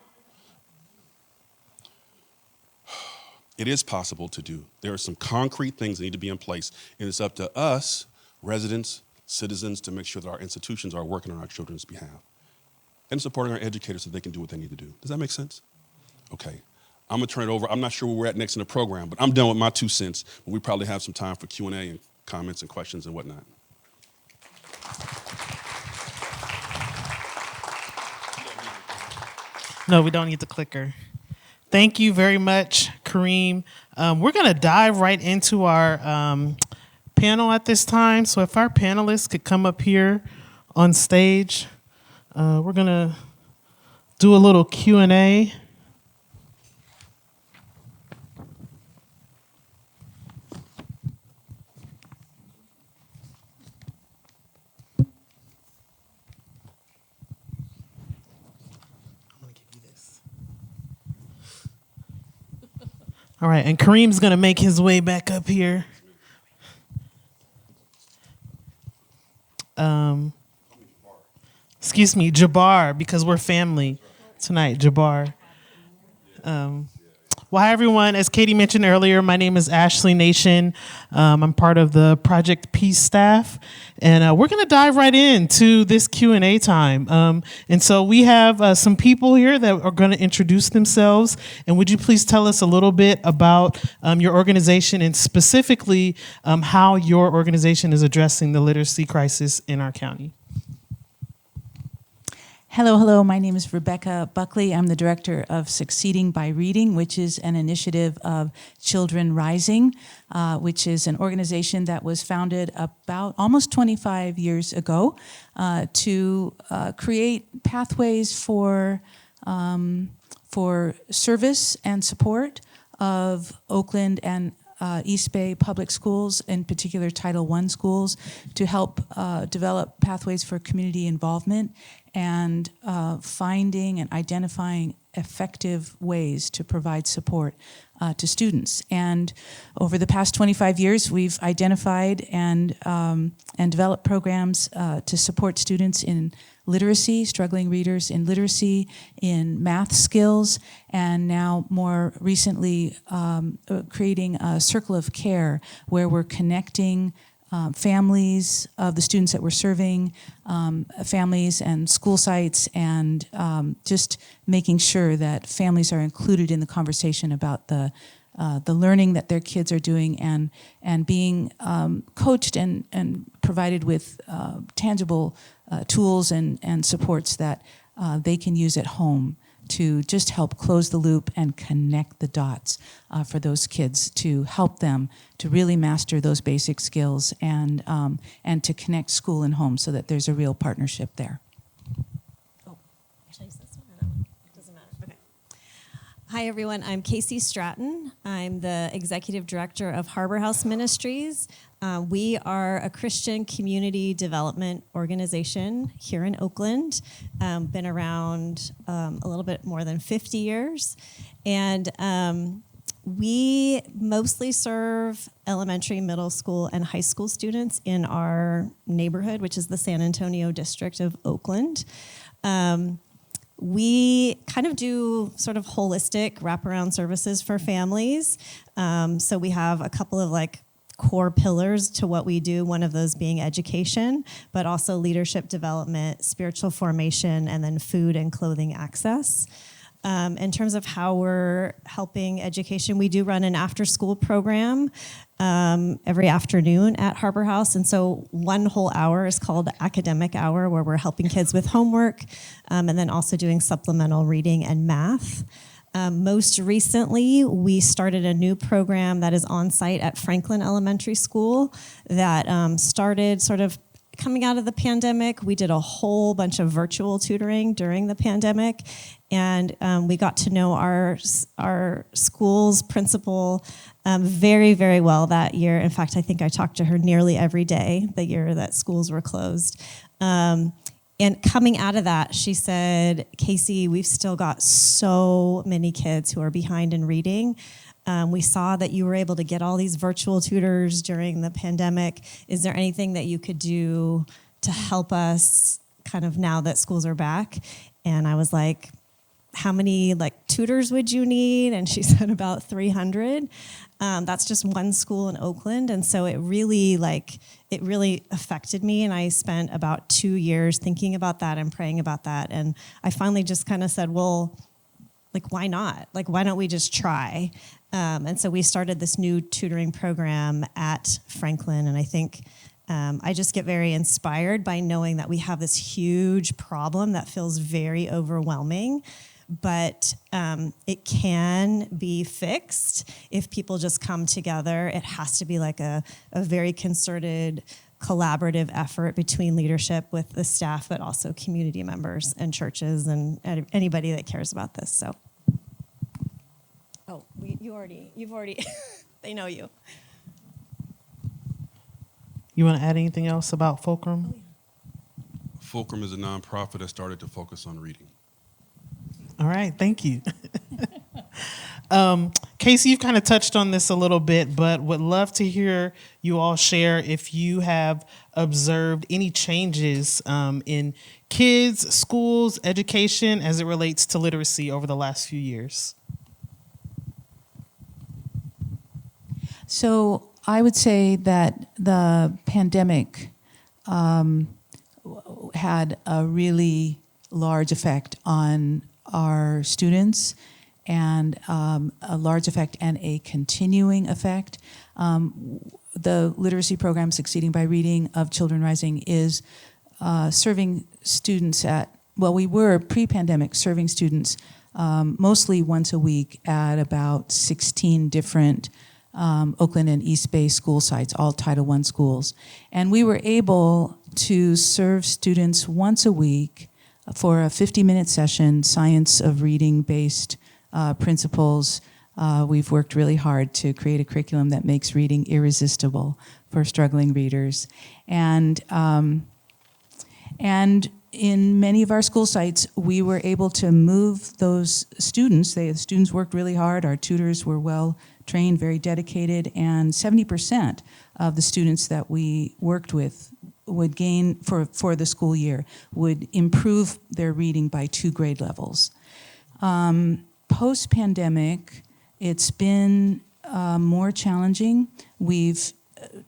It is possible to do. There are some concrete things that need to be in place, and it's up to us, residents, citizens, to make sure that our institutions are working on our children's behalf and supporting our educators so they can do what they need to do. Does that make sense? Okay. I'm going to turn it over. I'm not sure where we're at next in the program, but I'm done with my 2 cents. But we probably have some time for Q&A and comments and questions and whatnot. No, we don't need the clicker. Thank you very much, Kareem. We're going to dive right into our panel at this time. So if our panelists could come up here on stage, we're going to do a little Q&A. All right, and Kareem's going to make his way back up here. Excuse me, Jabbar, because we're family tonight, Jabbar. Well, hi, everyone. As Katie mentioned earlier, my name is Ashley Nation. I'm part of the Project Peace staff, and we're going to dive right into this Q&A time. And so we have some people here that are going to introduce themselves. And would you please tell us a little bit about your organization and specifically how your organization is addressing the literacy crisis in our county? Hello. My name is Rebecca Buckley. I'm the director of Succeeding by Reading, which is an initiative of Children Rising, which is an organization that was founded about almost 25 years ago to create pathways for service and support of Oakland and East Bay public schools, in particular Title I schools, to help develop pathways for community involvement and finding and identifying effective ways to provide support to students. And over the past 25 years, we've identified and developed programs to support students in literacy, struggling readers in literacy, in math skills, and now more recently creating a circle of care where we're connecting families of the students that we're serving, families and school sites, and just making sure that families are included in the conversation about the learning that their kids are doing, and being coached and provided with tangible tools and supports that they can use at home to just help close the loop and connect the dots for those kids, to help them to really master those basic skills and to connect school and home so that there's a real partnership there. Hi, everyone. I'm Casey Stratton. I'm the Executive Director of Harbor House Ministries. We are a Christian community development organization here in Oakland. Been around a little bit more than 50 years. And we mostly serve elementary, middle school, and high school students in our neighborhood, which is the San Antonio district of Oakland. We kind of do sort of holistic wraparound services for families. So we have a couple of core pillars to what we do, one of those being education, but also leadership development, spiritual formation, and then food and clothing access. In terms of how we're helping education, we do run an after-school program every afternoon at Harbor House. And so one whole hour is called Academic Hour, where we're helping kids with homework and then also doing supplemental reading and math. Most recently, we started a new program that is on site at Franklin Elementary School that started sort of coming out of the pandemic. We did a whole bunch of virtual tutoring during the pandemic, and we got to know our school's principal very, very well that year. In fact, I think I talked to her nearly every day the year that schools were closed. And coming out of that, she said, Casey, we've still got so many kids who are behind in reading. We saw that you were able to get all these virtual tutors during the pandemic. Is there anything that you could do to help us kind of now that schools are back? And I was like, how many tutors would you need? And she said about 300. That's just one school in Oakland. And so it really affected me. And I spent about 2 years thinking about that and praying about that. And I finally just kind of said, well, why not? Why don't we just try? And so we started this new tutoring program at Franklin. And I think I just get very inspired by knowing that we have this huge problem that feels very overwhelming. But it can be fixed if people just come together. It has to be a very concerted, collaborative effort between leadership with the staff, but also community members and churches and anybody that cares about this. So, you've already, they know you. You want to add anything else about FULCRUM? FULCRUM is a nonprofit that started to focus on reading. All right, thank you. Casey, you've kind of touched on this a little bit, but would love to hear you all share if you have observed any changes in kids, schools, education as it relates to literacy over the last few years. So I would say that the pandemic had a really large effect on our students, and a large effect and a continuing effect. The literacy program Succeeding by Reading of Children Rising is serving students at we were pre-pandemic serving students mostly once a week at about 16 different Oakland and East Bay school sites, all Title I schools. And we were able to serve students once a week for a 50-minute session, science of reading-based principles. We've worked really hard to create a curriculum that makes reading irresistible for struggling readers. And in many of our school sites, we were able to move those students. The students worked really hard. Our tutors were well trained, very dedicated, and 70% of the students that we worked with would gain, for the school year, would improve their reading by 2 grade levels. Post-pandemic, it's been more challenging. We've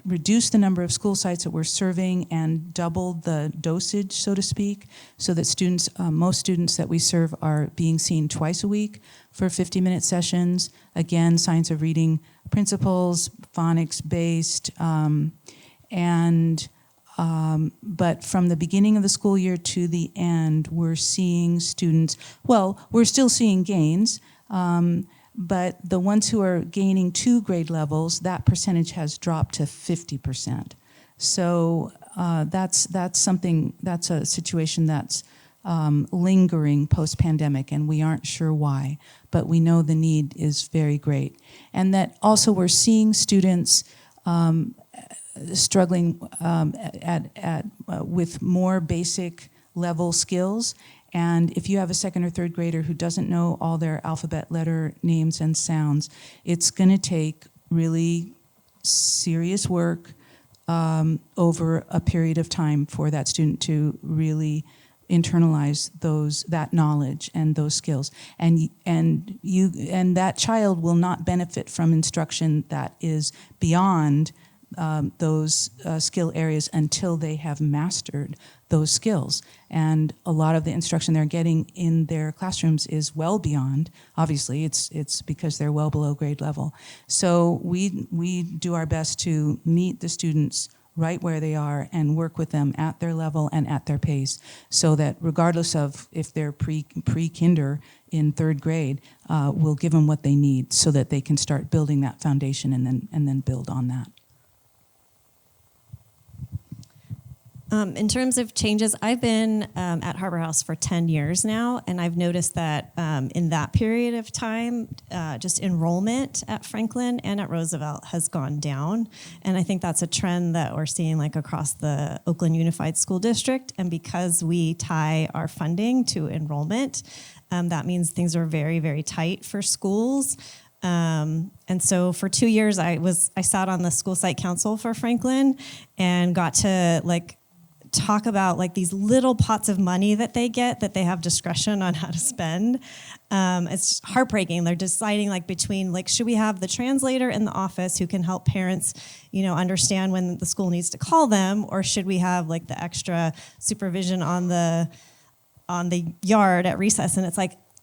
reduced the number of school sites that we're serving and doubled the dosage, so to speak, so that students, most students that we serve are being seen twice a week for 50-minute sessions. Again, science of reading principles, phonics-based, but from the beginning of the school year to the end, we're seeing students, we're still seeing gains, but the ones who are gaining 2 grade levels, that percentage has dropped to 50%. So that's a situation that's lingering post-pandemic, and we aren't sure why, but we know the need is very great. And that also we're seeing students struggling with more basic level skills. And if you have a 2nd or 3rd grader who doesn't know all their alphabet letter names and sounds, it's going to take really serious work over a period of time for that student to really internalize that knowledge and those skills. And that child will not benefit from instruction that is beyond those skill areas until they have mastered those skills. And a lot of the instruction they're getting in their classrooms is well beyond. Obviously, it's because they're well below grade level. So we do our best to meet the students right where they are and work with them at their level and at their pace, so that regardless of if they're pre-kinder in 3rd grade, we'll give them what they need so that they can start building that foundation and then build on that. In terms of changes, I've been at Harbor House for 10 years now, and I've noticed that in that period of time, just enrollment at Franklin and at Roosevelt has gone down. And I think that's a trend that we're seeing like across the Oakland Unified School District. And because we tie our funding to enrollment, that means things are very, very tight for schools. And so for 2 years, I sat on the school site council for Franklin and got to talk about these little pots of money that they get that they have discretion on how to spend. It's heartbreaking. They're deciding between should we have the translator in the office who can help parents, understand when the school needs to call them, or should we have the extra supervision on the yard at recess? And it's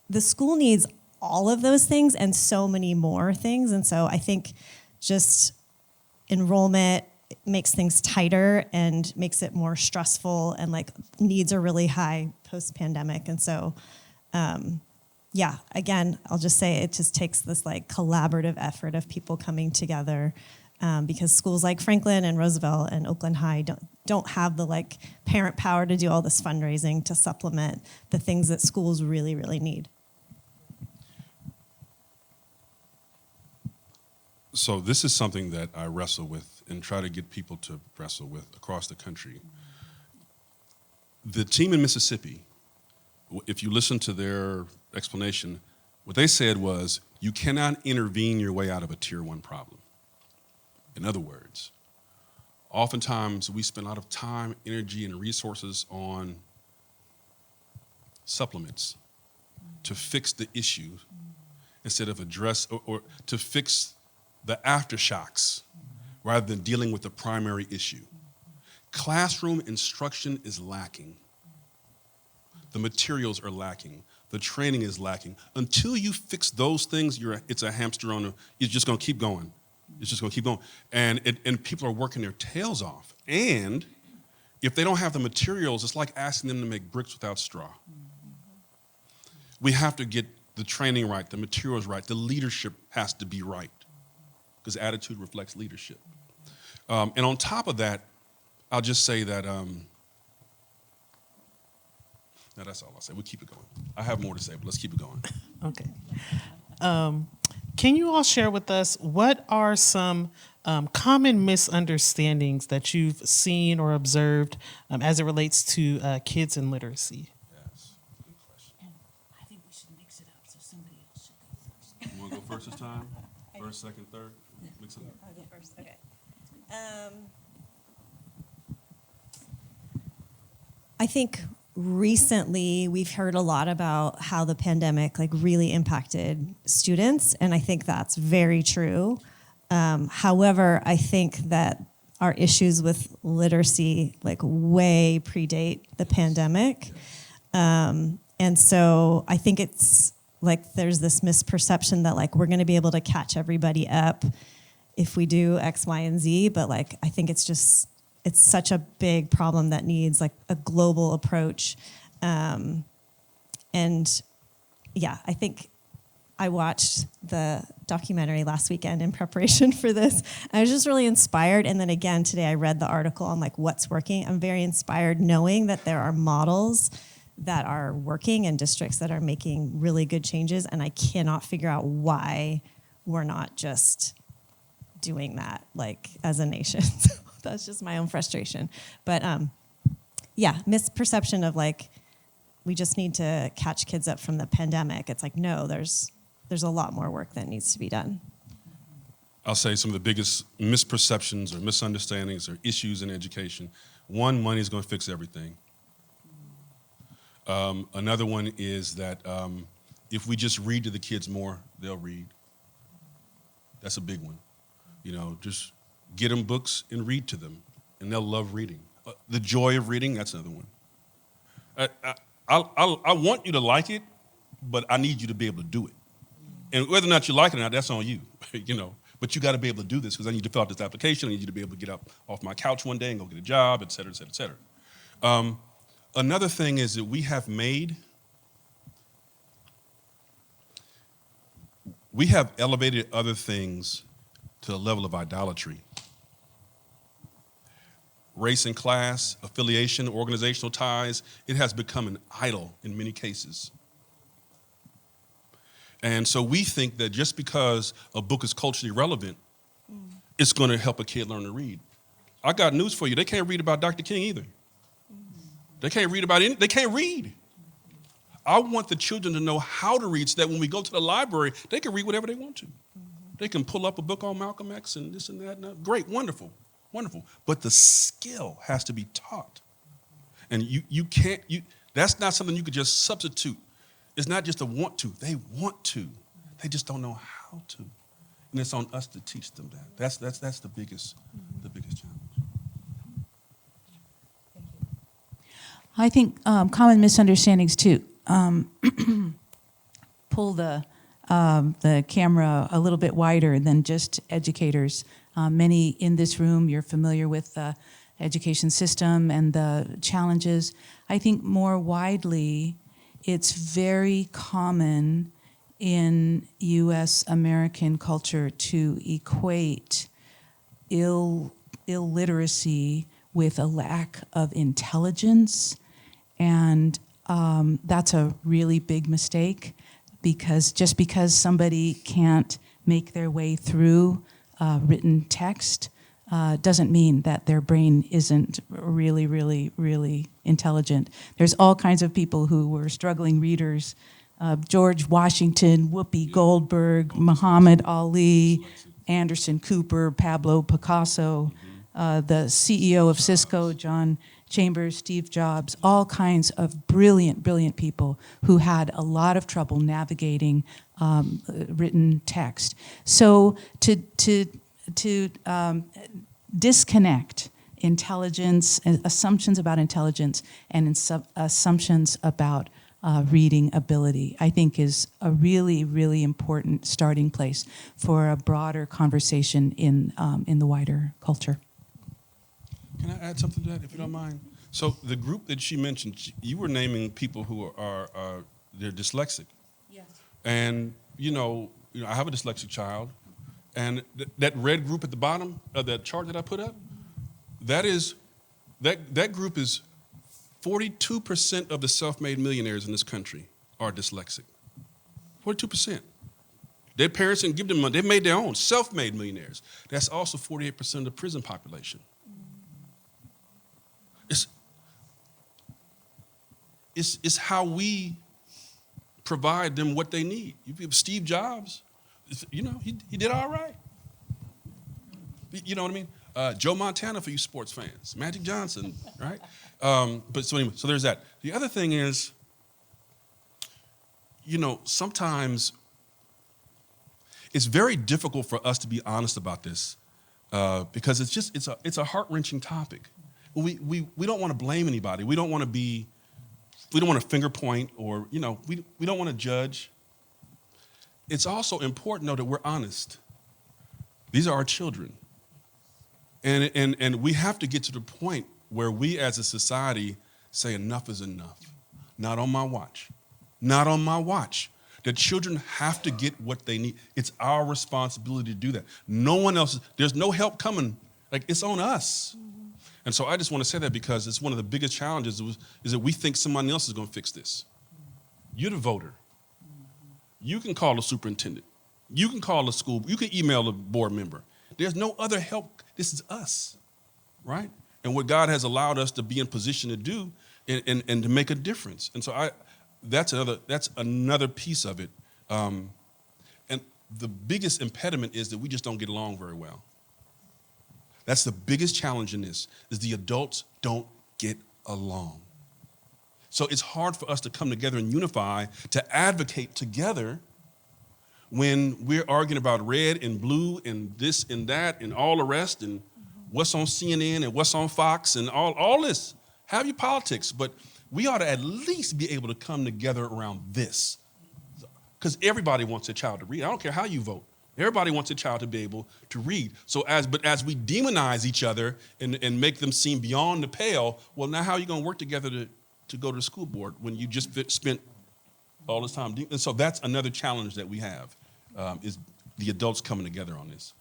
the school needs all of those things and so many more things. And so I think just enrollment makes things tighter and makes it more stressful, and needs are really high post-pandemic. And so, again, I'll just say it just takes this collaborative effort of people coming together, because schools like Franklin and Roosevelt and Oakland High don't have the parent power to do all this fundraising to supplement the things that schools really, really need. So this is something that I wrestle with and try to get people to wrestle with across the country. The team in Mississippi, if you listen to their explanation, what they said was, you cannot intervene your way out of a tier 1 problem. In other words, oftentimes we spend a lot of time, energy, and resources on supplements to fix the issue instead of address or to fix the aftershocks rather than dealing with the primary issue. Classroom instruction is lacking. The materials are lacking. The training is lacking. Until you fix those things, it's a hamster it's just gonna keep going. It's just gonna keep going. And people are working their tails off. And If they don't have the materials, it's like asking them to make bricks without straw. We have to get the training right, the materials right, the leadership has to be right, because attitude reflects leadership. And on top of that, I'll just say that, no, that's all I'll say. We'll keep it going. I have more to say, but let's keep it going. Okay. Can you all share with us what are some common misunderstandings that you've seen or observed as it relates to kids and literacy? Yes, good question. I think we should mix it up, so somebody else should go first. You want to go first this time? First, second, third? Mix it up. I'll go first. Okay. I think recently we've heard a lot about how the pandemic like really impacted students, and I think that's very true. However, I think that our issues with literacy like way predate the pandemic. And so I think it's like there's this misperception that like we're going to be able to catch everybody up if we do X, Y, and Z, but like I think it's such a big problem that needs like a global approach. And yeah, I think I watched the documentary last weekend in preparation for this. I was just really inspired. And then again, today I read the article on like what's working. I'm very inspired knowing that there are models that are working in districts that are making really good changes. And I cannot figure out why we're not just doing that like as a nation. So that's just my own frustration. But yeah, misperception of like, we just need to catch kids up from the pandemic. It's like, no, there's a lot more work that needs to be done. I'll say some of the biggest misperceptions or misunderstandings or issues in education. One, money is going to fix everything. Another one is that if we just read to the kids more, they'll read. That's a big one. You know, just get them books and read to them, and they'll love reading. The joy of reading, that's another one. I want you to like it, but I need you to be able to do it. And whether or not you like it or not, that's on you, you know. But you got to be able to do this because I need to fill out this application. I need you to be able to get up off my couch one day and go get a job, et cetera, et cetera, et cetera. Another thing is that we have elevated other things to the level of idolatry. Race and class, affiliation, organizational ties, it has become an idol in many cases. And so we think that just because a book is culturally relevant, it's going to help a kid learn to read. I got news for you. They can't read about Dr. King either. They can't read about they can't read. I want the children to know how to read so that when we go to the library, they can read whatever they want to. They can pull up a book on Malcolm X and this and that. And that. Great, wonderful, wonderful. But the skill has to be taught. And you can't, that's not something you could just substitute. It's not just a want to. They want to. They just don't know how to. And it's on us to teach them that. That's the biggest challenge. I think common misunderstandings too. Pull the camera a little bit wider than just educators. Many in this room, you're familiar with the education system and the challenges. I think more widely, it's very common in U.S. American culture to equate illiteracy with a lack of intelligence, and that's a really big mistake, because just because somebody can't make their way through written text doesn't mean that their brain isn't really, really, really intelligent. There's all kinds of people who were struggling readers, George Washington, Whoopi Goldberg, Muhammad Ali, Anderson Cooper, Pablo Picasso, the CEO of Cisco, John Chambers, Steve Jobs, all kinds of brilliant, brilliant people who had a lot of trouble navigating written text. So to disconnect intelligence, assumptions about intelligence, and assumptions about reading ability, I think is a really, really important starting place for a broader conversation in the wider culture. Can I add something to that, if you don't mind? So the group that she mentioned, you were naming people who are they're dyslexic. Yes. And, I have a dyslexic child, and that red group at the bottom of that chart that I put up, that group is 42% of the self-made millionaires in this country are dyslexic. 42%. Their parents didn't give them money. They made their own, self-made millionaires. That's also 48% of the prison population. It's how we provide them what they need. Steve Jobs, he did all right. You know what I mean? Joe Montana for you sports fans. Magic Johnson, right? So there's that. The other thing is, sometimes it's very difficult for us to be honest about this because it's a heart-wrenching topic. We don't want to blame anybody. We don't want to finger point or, we don't want to judge. It's also important, though, that we're honest. These are our children. And we have to get to the point where we as a society say enough is enough. Not on my watch. Not on my watch. The children have to get what they need. It's our responsibility to do that. No one else, there's no help coming. It's on us. And so I just want to say that because it's one of the biggest challenges is that we think somebody else is going to fix this. You're the voter. You can call the superintendent. You can call the school. You can email a board member. There's no other help. This is us, right? And what God has allowed us to be in position to do and to make a difference. And so that's another piece of it. And the biggest impediment is that we just don't get along very well. That's the biggest challenge in this, is the adults don't get along. So it's hard for us to come together and unify, to advocate together when we're arguing about red and blue and this and that and all the rest and what's on CNN and what's on Fox and all this. Have your politics, but we ought to at least be able to come together around this. Because everybody wants a child to read. I don't care how you vote. Everybody wants a child to be able to read. But as we demonize each other and make them seem beyond the pale, well, now how are you going to work together to go to the school board when you just spent all this time? And so that's another challenge that we have, is the adults coming together on this.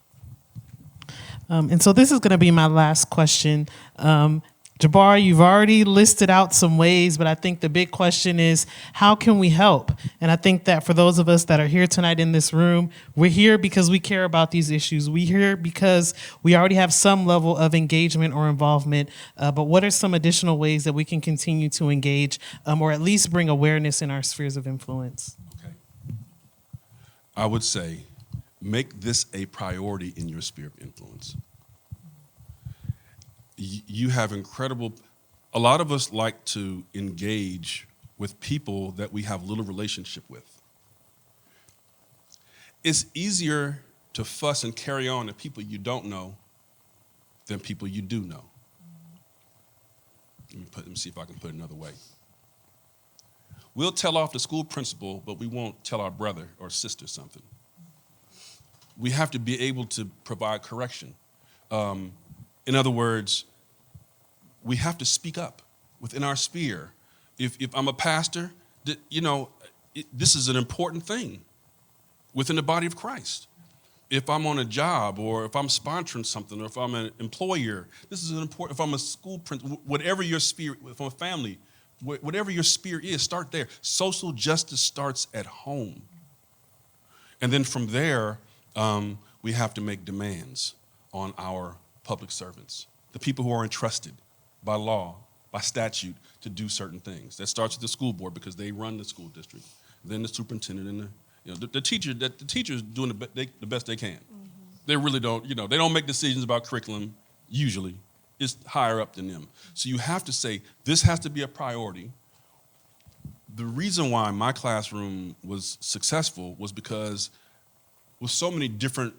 And so this is going to be my last question. Jabbar, you've already listed out some ways, but I think the big question is, how can we help? And I think that for those of us that are here tonight in this room, we're here because we care about these issues. We're here because we already have some level of engagement or involvement. But what are some additional ways that we can continue to engage or at least bring awareness in our spheres of influence? Okay. I would say, make this a priority in your sphere of influence. You have a lot of us like to engage with people that we have little relationship with. It's easier to fuss and carry on to people you don't know than people you do know. Let me see if I can put it another way. We'll tell off the school principal, but we won't tell our brother or sister something. We have to be able to provide correction. In other words, we have to speak up within our sphere. If I'm a pastor, this is an important thing within the body of Christ. If I'm on a job or if I'm sponsoring something or if I'm an employer, this is an important, if I'm a school principal, whatever your sphere, if I'm a family, whatever your sphere is, start there. Social justice starts at home. And then from there, we have to make demands on our public servants, the people who are entrusted by law, by statute, to do certain things. That starts with the school board because they run the school district. Then the superintendent and the teachers doing the best they can. Mm-hmm. They really don't, they don't make decisions about curriculum usually. It's higher up than them. So you have to say, this has to be a priority. The reason why my classroom was successful was because with so many different,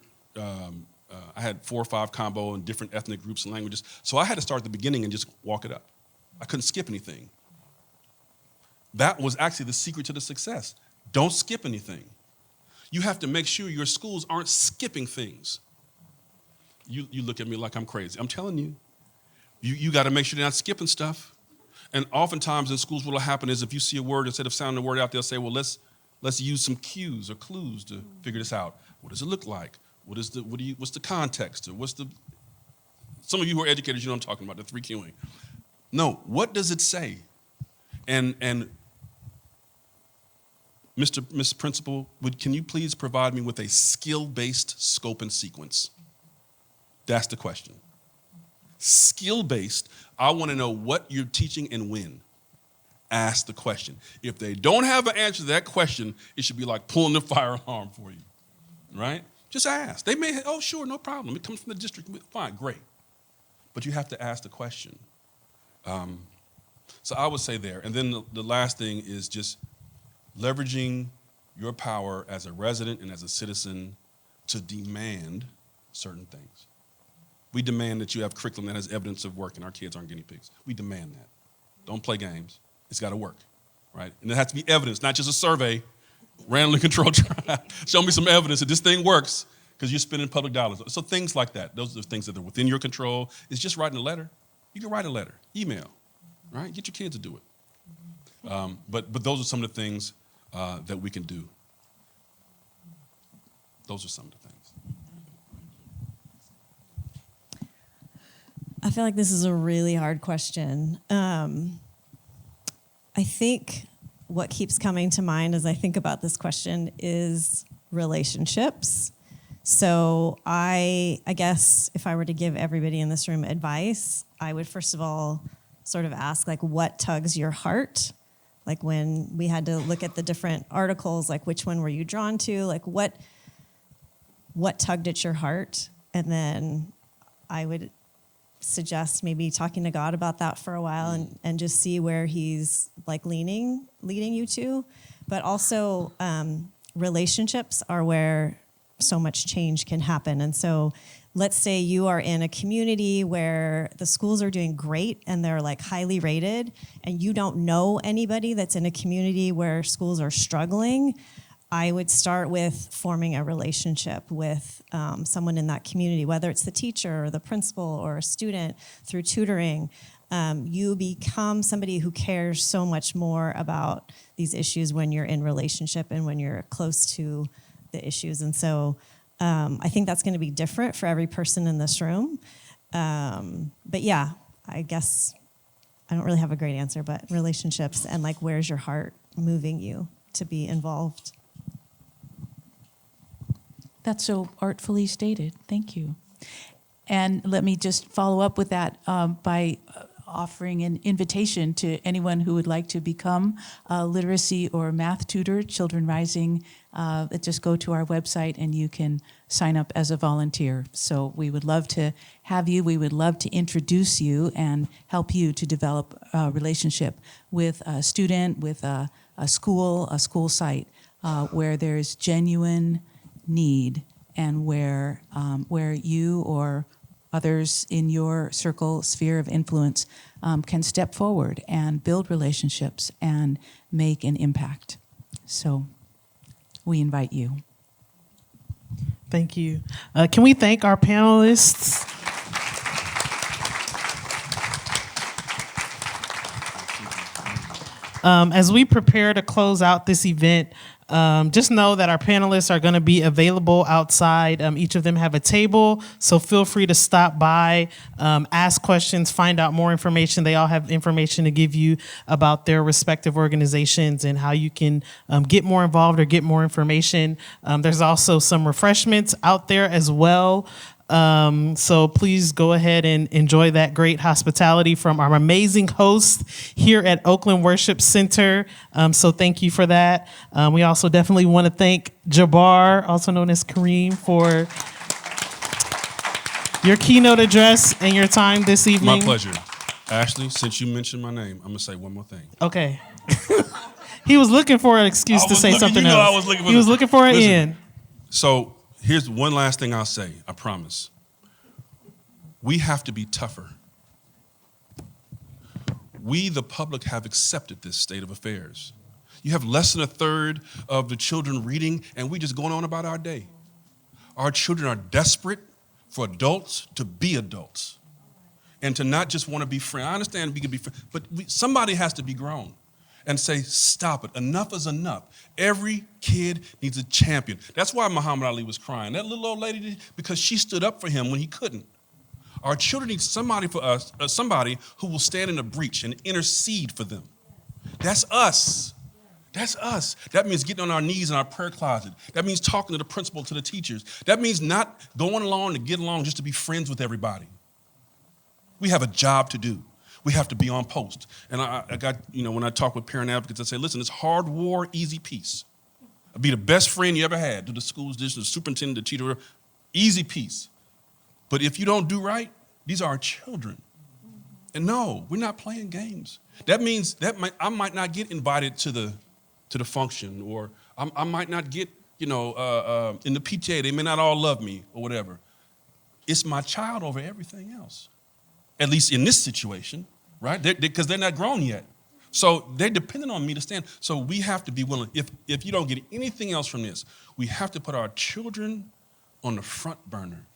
I had 4 or 5 combo in different ethnic groups and languages. So I had to start at the beginning and just walk it up. I couldn't skip anything. That was actually the secret to the success. Don't skip anything. You have to make sure your schools aren't skipping things. You look at me like I'm crazy. I'm telling you, You got to make sure they're not skipping stuff. And oftentimes in schools, what will happen is if you see a word, instead of sounding the word out, they'll say, well, let's use some cues or clues to figure this out. What does it look like? What's the context? Or some of you who are educators, you know what I'm talking about, the 3 cueing. No, what does it say? And Mr. Principal, can you please provide me with a skill-based scope and sequence? That's the question. Skill-based, I want to know what you're teaching and when. Ask the question. If they don't have an answer to that question, it should be like pulling the fire alarm for you, right? Just ask. They may, oh, sure, no problem. It comes from the district. Fine, great. But you have to ask the question. So I would say there. And then the last thing is just leveraging your power as a resident and as a citizen to demand certain things. We demand that you have curriculum that has evidence of work and our kids aren't guinea pigs. We demand that. Don't play games. It's got to work, right? And it has to be evidence, not just a survey, randomly controlled trial. Show me some evidence that this thing works because you're spending public dollars. So things like that, those are things that are within your control. It's just writing a letter. You can write a letter, email, right? Get your kids to do it. But those are some of the things that we can do. Those are some of the things. I feel like this is a really hard question. I think what keeps coming to mind as I think about this question is relationships. So I guess if I were to give everybody in this room advice, I would first of all sort of ask, like, what tugs your heart? Like when we had to look at the different articles, like which one were you drawn to? Like what tugged at your heart? And then I would suggest maybe talking to God about that for a while and just see where he's like leading you to. But also relationships are where so much change can happen. And so let's say you are in a community where the schools are doing great and they're like highly rated and you don't know anybody that's in a community where schools are struggling. I would start with forming a relationship with someone in that community, whether it's the teacher or the principal or a student through tutoring. You become somebody who cares so much more about these issues when you're in relationship and when you're close to the issues. And so I think that's going to be different for every person in this room. But yeah, I guess I don't really have a great answer, but relationships and like where's your heart moving you to be involved? That's so artfully stated. Thank you. And let me just follow up with that by offering an invitation to anyone who would like to become a literacy or math tutor, Children Rising. Just go to our website and you can sign up as a volunteer. So we would love to have you. We would love to introduce you and help you to develop a relationship with a student, with a school site where there's genuine need and where you or others in your sphere of influence can step forward and build relationships and make an impact. So we invite you. Thank you. Can we thank our panelists? As we prepare to close out this event, just know that our panelists are going to be available outside. Each of them have a table, so feel free to stop by, ask questions, find out more information. They all have information to give you about their respective organizations and how you can get more involved or get more information. There's also some refreshments out there as well. So please go ahead and enjoy that great hospitality from our amazing hosts here at Oakland Worship Center. So thank you for that. We also definitely want to thank Jabbar, also known as Kareem, for your keynote address and your time this evening. My pleasure. Ashley, since you mentioned my name, I'm going to say one more thing. Okay. He was looking for an excuse to say something else. He was looking for an in. So here's one last thing I'll say, I promise. We have to be tougher. We, the public, have accepted this state of affairs. You have less than a third of the children reading, and we just going on about our day. Our children are desperate for adults to be adults. and to not just want to be friends. I understand we could be friends, but somebody has to be grown and say, stop it. Enough is enough. Every kid needs a champion. That's why Muhammad Ali was crying. That little old lady did, because she stood up for him when he couldn't. Our children need somebody for us, somebody who will stand in the breach and intercede for them. That's us. That's us. That means getting on our knees in our prayer closet. That means talking to the principal, to the teachers. That means not going along to get along just to be friends with everybody. We have a job to do. We have to be on post. And I got, when I talk with parent advocates, I say, listen, it's hard war, easy peace. Be the best friend you ever had to the school's district, the superintendent, the teacher, easy peace. But if you don't do right, these are our children. And no, we're not playing games. That means I might not get invited to the function, or I might not get, in the PTA, they may not all love me or whatever. It's my child over everything else. At least in this situation, right? Because they're not grown yet. So they're dependent on me to stand. So we have to be willing. If you don't get anything else from this, we have to put our children on the front burner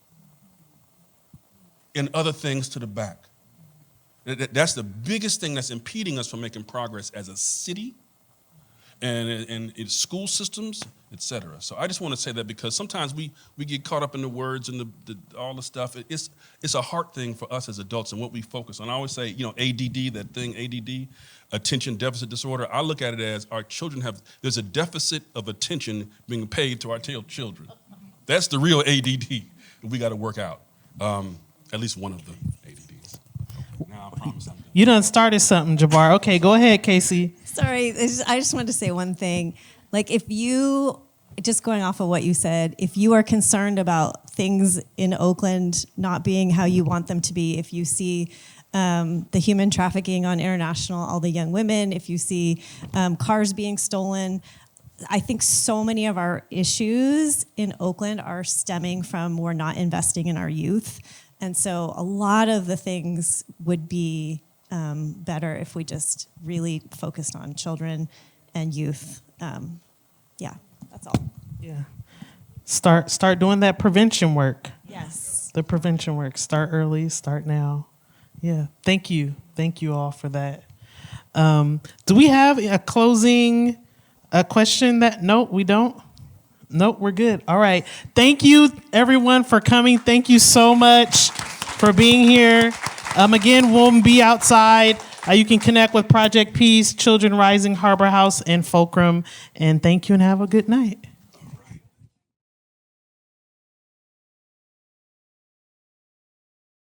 and other things to the back. That's the biggest thing that's impeding us from making progress as a city and in school systems, et cetera. So I just want to say that because sometimes we get caught up in the words and all the stuff. It's a heart thing for us as adults and what we focus on. I always say, ADD, that thing, ADD, attention deficit disorder. I look at it as our children there's a deficit of attention being paid to our children. That's the real ADD we got to work out. At least one of the ADDs. Now I promise I'm done. You done started something, Jabbar. Okay, go ahead, Casey. Sorry, I just wanted to say one thing. Like, if you, just going off of what you said, if you are concerned about things in Oakland not being how you want them to be, if you see the human trafficking on International, all the young women, if you see cars being stolen, I think so many of our issues in Oakland are stemming from we're not investing in our youth. And so a lot of the things would be better if we just really focused on children and youth. Yeah, that's all. Yeah. Start doing that prevention work. Yes. The prevention work. Start early, start now. Yeah. Thank you. Thank you all for that. Do we have a closing question no, we don't? Nope, we're good. All right. Thank you, everyone, for coming. Thank you so much for being here. Again, we'll be outside. You can connect with Project Peace, Children Rising, Harbor House, and FULCRUM. And thank you and have a good night.